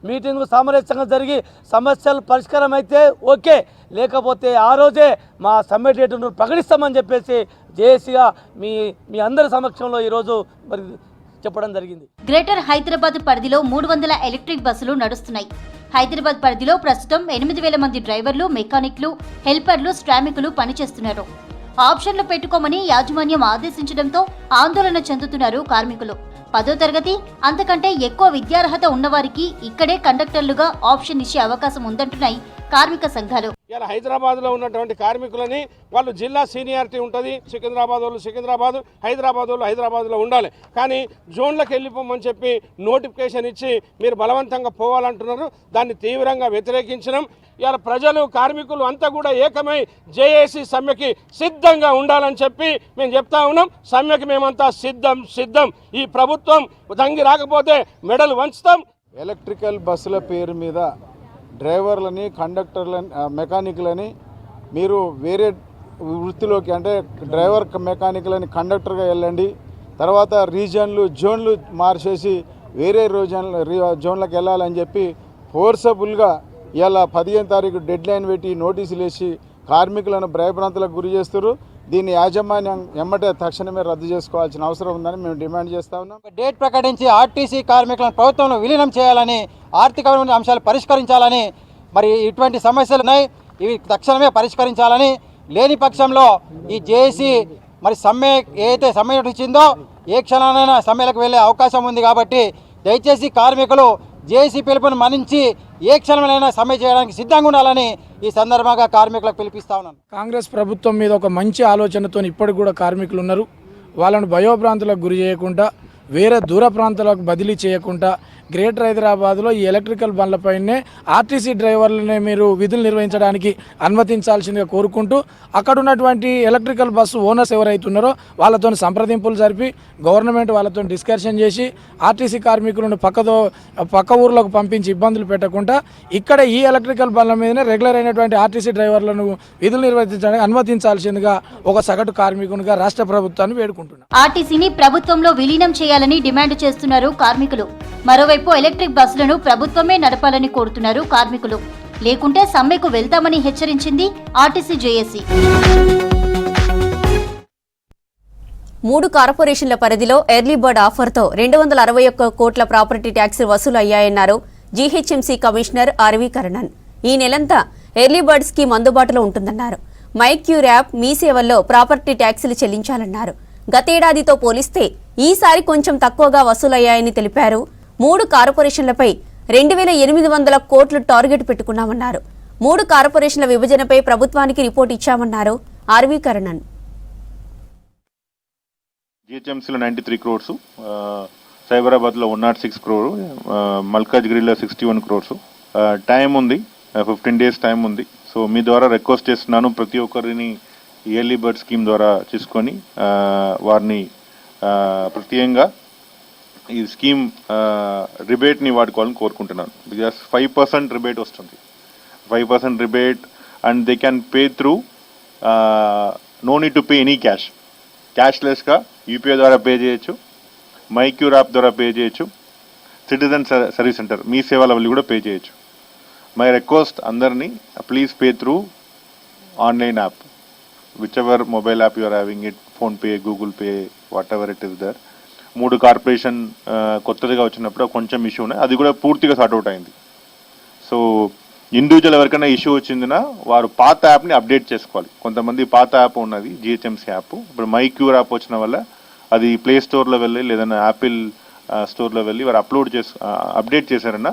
మీటింగు సామరస్యంగా జరిగి సమస్యలు పరిష్కారం అయితే ఓకే, లేకపోతే ఆ రోజే మా సమ్మె డేటును ప్రకటిస్తామని చెప్పేసి జేఏసీగా మీ అందరి సమక్షంలో ఈరోజు మరి చెప్పడం జరిగింది. గ్రేటర్ హైదరాబాద్ పరిధిలో 300 ఎలక్ట్రిక్ బస్సులు నడుస్తున్నాయి. హైదరాబాద్ పరిధిలో ప్రస్తుతం 8,000 మంది డ్రైవర్లు, మెకానిక్లు, హెల్పర్లు, శ్రామికులు పనిచేస్తున్నారు. ఆప్షన్లు పెట్టుకోమని యాజమాన్యం ఆదేశించడంతో ఆందోళన చెందుతున్నారు కార్మికులు. 10వ తరగతి అంతకంటే ఎక్కువ విద్యార్హత ఉన్నవారికి ఇక్కడే కండక్టర్లుగా ఆప్షన్ ఇచ్చే అవకాశం ఉందంటున్నాయి కార్మిక సంఘాలు. ఇలా హైదరాబాద్లో ఉన్నటువంటి కార్మికులని వాళ్ళు జిల్లా సీనియారిటీ ఉంటుంది, సికింద్రాబాద్ వాళ్ళు సికింద్రాబాద్, హైదరాబాద్ వాళ్ళు హైదరాబాద్లో ఉండాలి. కానీ జోన్లకు వెళ్ళిపోమని చెప్పి నోటిఫికేషన్ ఇచ్చి మీరు బలవంతంగా పోవాలంటున్నారు. దాన్ని తీవ్రంగా వ్యతిరేకించడం. ఇలా ప్రజలు, కార్మికులు అంతా కూడా ఏకమై జేఏసీ సమ్మెకి సిద్ధంగా ఉండాలని చెప్పి మేము చెప్తా ఉన్నాం. సమ్మెకి మేమంతా సిద్ధం. ఈ ప్రభుత్వం దంగి రాకపోతే మెడలు వంచుతాం. ఎలక్ట్రికల్ బస్సుల పేరు మీద డ్రైవర్లని, కండక్టర్లని, మెకానిక్లని మీరు వేరే వృత్తిలోకి అంటే డ్రైవర్ మెకానిక్లని కండక్టర్గా వెళ్ళండి, తర్వాత జోన్లు మార్చేసి వేరే జోన్లకు వెళ్ళాలని చెప్పి ఫోర్సబుల్గా ఇలా 15వ తారీఖు డెడ్ లైన్ పెట్టి నోటీసులు వేసి కార్మికులను భయభ్రాంతులకు గురి చేస్తారు. దీన్ని యాజమాన్యం ఎమ్మటే తక్షణమే రద్దు చేసుకోవాల్సిన అవసరం ఉందని మేము డిమాండ్ చేస్తా ఉన్నాం. డేట్ ప్రకటించి ఆర్టీసీ కార్మికులను ప్రభుత్వంలో విలీనం చేయాలని, ఆర్థికమైన అంశాలు పరిష్కరించాలని, మరి ఇటువంటి సమస్యలు ఉన్నాయి, ఇవి తక్షణమే పరిష్కరించాలని. లేని పక్షంలో ఈ జేఏసీ మరి సమ్మె ఏదైతే సమ్మె ఇచ్చిందో ఏ క్షణానైనా సమ్మెలకు వెళ్ళే అవకాశం ఉంది. కాబట్టి దయచేసి కార్మికులు జేఏసీ పిలుపును మన్నించి ఏ క్షణమైనా సమ్మె చేయడానికి సిద్ధంగా ఉండాలని ఈ సందర్భంగా కార్మికులకు పిలిపిస్తా ఉన్నాను. కాంగ్రెస్ ప్రభుత్వం మీద ఒక మంచి ఆలోచనతో ఇప్పటికి కూడా కార్మికులు ఉన్నారు. వాళ్ళను భయోభ్రాంతులకు గురి చేయకుండా, వేరే దూర ప్రాంతాలకు బదిలీ చేయకుండా గ్రేటర్ హైదరాబాద్లో ఈ ఎలక్ట్రికల్ బండ్లపైనే ఆర్టీసీ డ్రైవర్లనే మీరు విధులు నిర్వహించడానికి అనుమతించాల్సిందిగా కోరుకుంటూ, అక్కడ ఉన్నటువంటి ఎలక్ట్రికల్ బస్సు ఓనర్స్ ఎవరైతున్నారో వాళ్ళతో సంప్రదింపులు జరిపి గవర్నమెంట్ వాళ్ళతో డిస్కషన్ చేసి ఆర్టీసీ కార్మికులను పక్క ఊర్లకు పంపించి ఇబ్బందులు పెట్టకుండా ఇక్కడ ఈ ఎలక్ట్రికల్ బండ్ల మీదనే రెగ్యులర్ అయినటువంటి ఆర్టీసీ డ్రైవర్లను విధులు నిర్వహించడానికి అనుమతించాల్సిందిగా ఒక సగటు కార్మికునిగా రాష్ట్ర ప్రభుత్వాన్ని వేడుకుంటున్నారు. ఆర్టీసీని ప్రభుత్వంలో విలీనం చేయాలని డిమాండ్ చేస్తున్నారు కార్మికులు. మరోవైపు ఎలక్ట్రిక్ బస్సులను ప్రభుత్వమే నడపాలని కోరుతున్నారు కార్మికులు. లేకుంటే సమ్మెకు వెళ్తామని హెచ్చరించింది ఆర్టీసీ జేఏసీ. 3 కార్పొరేషన్ల పరిధిలో ఎర్లీ బర్డ్ ఆఫర్తో 261 కోట్ల ప్రాపర్టీ ట్యాక్స్ వసూలు అయ్యాయన్నారు జీహెచ్ఎంసీ కమిషనర్ ఆర్వీ కర్ణన్. ఈ నెలంతా ఎర్లీ బర్డ్ స్కీమ్ అందుబాటులో ఉంటుందన్నారు. మైక్యూర్ యాప్ మీ సేవల్లో ప్రాపర్టీ ట్యాక్సులు చెల్లించాలన్నారు. గతేడాదితో పోలిస్తే ఈసారి కొంచెం తక్కువగా వసూలయ్యాయని తెలిపారు. 3 కార్పొరేషన్లపై 2,800 కోట్లు టార్గెట్ పెట్టుకున్నామన్నారు. 3 కార్పొరేషన్ల విభజనపై ప్రభుత్వానికి రిపోర్ట్ ఇచ్చామన్నారు ఆర్వీ కర్ణన్. జిహెచ్ఎంసీలో 93 క్రోర్స్, సైబరాబాద్లో 106 క్రోర్, మల్కాజ్గిరిలో 61 క్రోర్స్. టైం ఉంది, 15 days టైం ఉంది. సో మీ ద్వారా రిక్వెస్ట్ చేస్తున్నాను, ప్రతి ఒక్కరిని ఇయర్లీ బర్డ్ స్కీమ్ ద్వారా తీసుకొని వారిని ప్రత్యేకంగా ఈ స్కీమ్ రిబేట్ని వాడుకోవాలని కోరుకుంటున్నాను. బికాస్ 5% రిబేట్ వస్తుంది, 5% rebate, and they can pay through, no need to pay any క్యాష్లెస్గా యూపీఐ ద్వారా పే చేయొచ్చు, మైక్యూర్ యాప్ ద్వారా పే చేయొచ్చు, సిటిజన్ సర్వీస్ సెంటర్ మీ సేవల వల్ల కూడా పే చేయొచ్చు. మై రిక్వెస్ట్ అందరినీ, please pay through online app, whichever mobile app you are having it, PhonePe, Google pay, whatever it is there. 3 corporation కొత్తదిగా వచ్చినప్పుడు కొంచెం ఇష్యూ ఉన్నాయి, అది కూడా పూర్తిగా సార్ట్అవుట్ అయింది. సో ఇండివిజువల్ ఎవరికైనా ఇష్యూ వచ్చిందినా వారు పాత యాప్ని అప్డేట్ చేసుకోవాలి. కొంతమంది పాత యాప్ ఉన్నది జిహెచ్ఎంసీ యాప్, ఇప్పుడు మైక్యూర్ యాప్ వచ్చిన వల్ల అది ప్లే స్టోర్లో వెళ్ళి లేదన్నా యాపిల్ స్టోర్లో వెళ్ళి వారు అప్డేట్ చేశారన్నా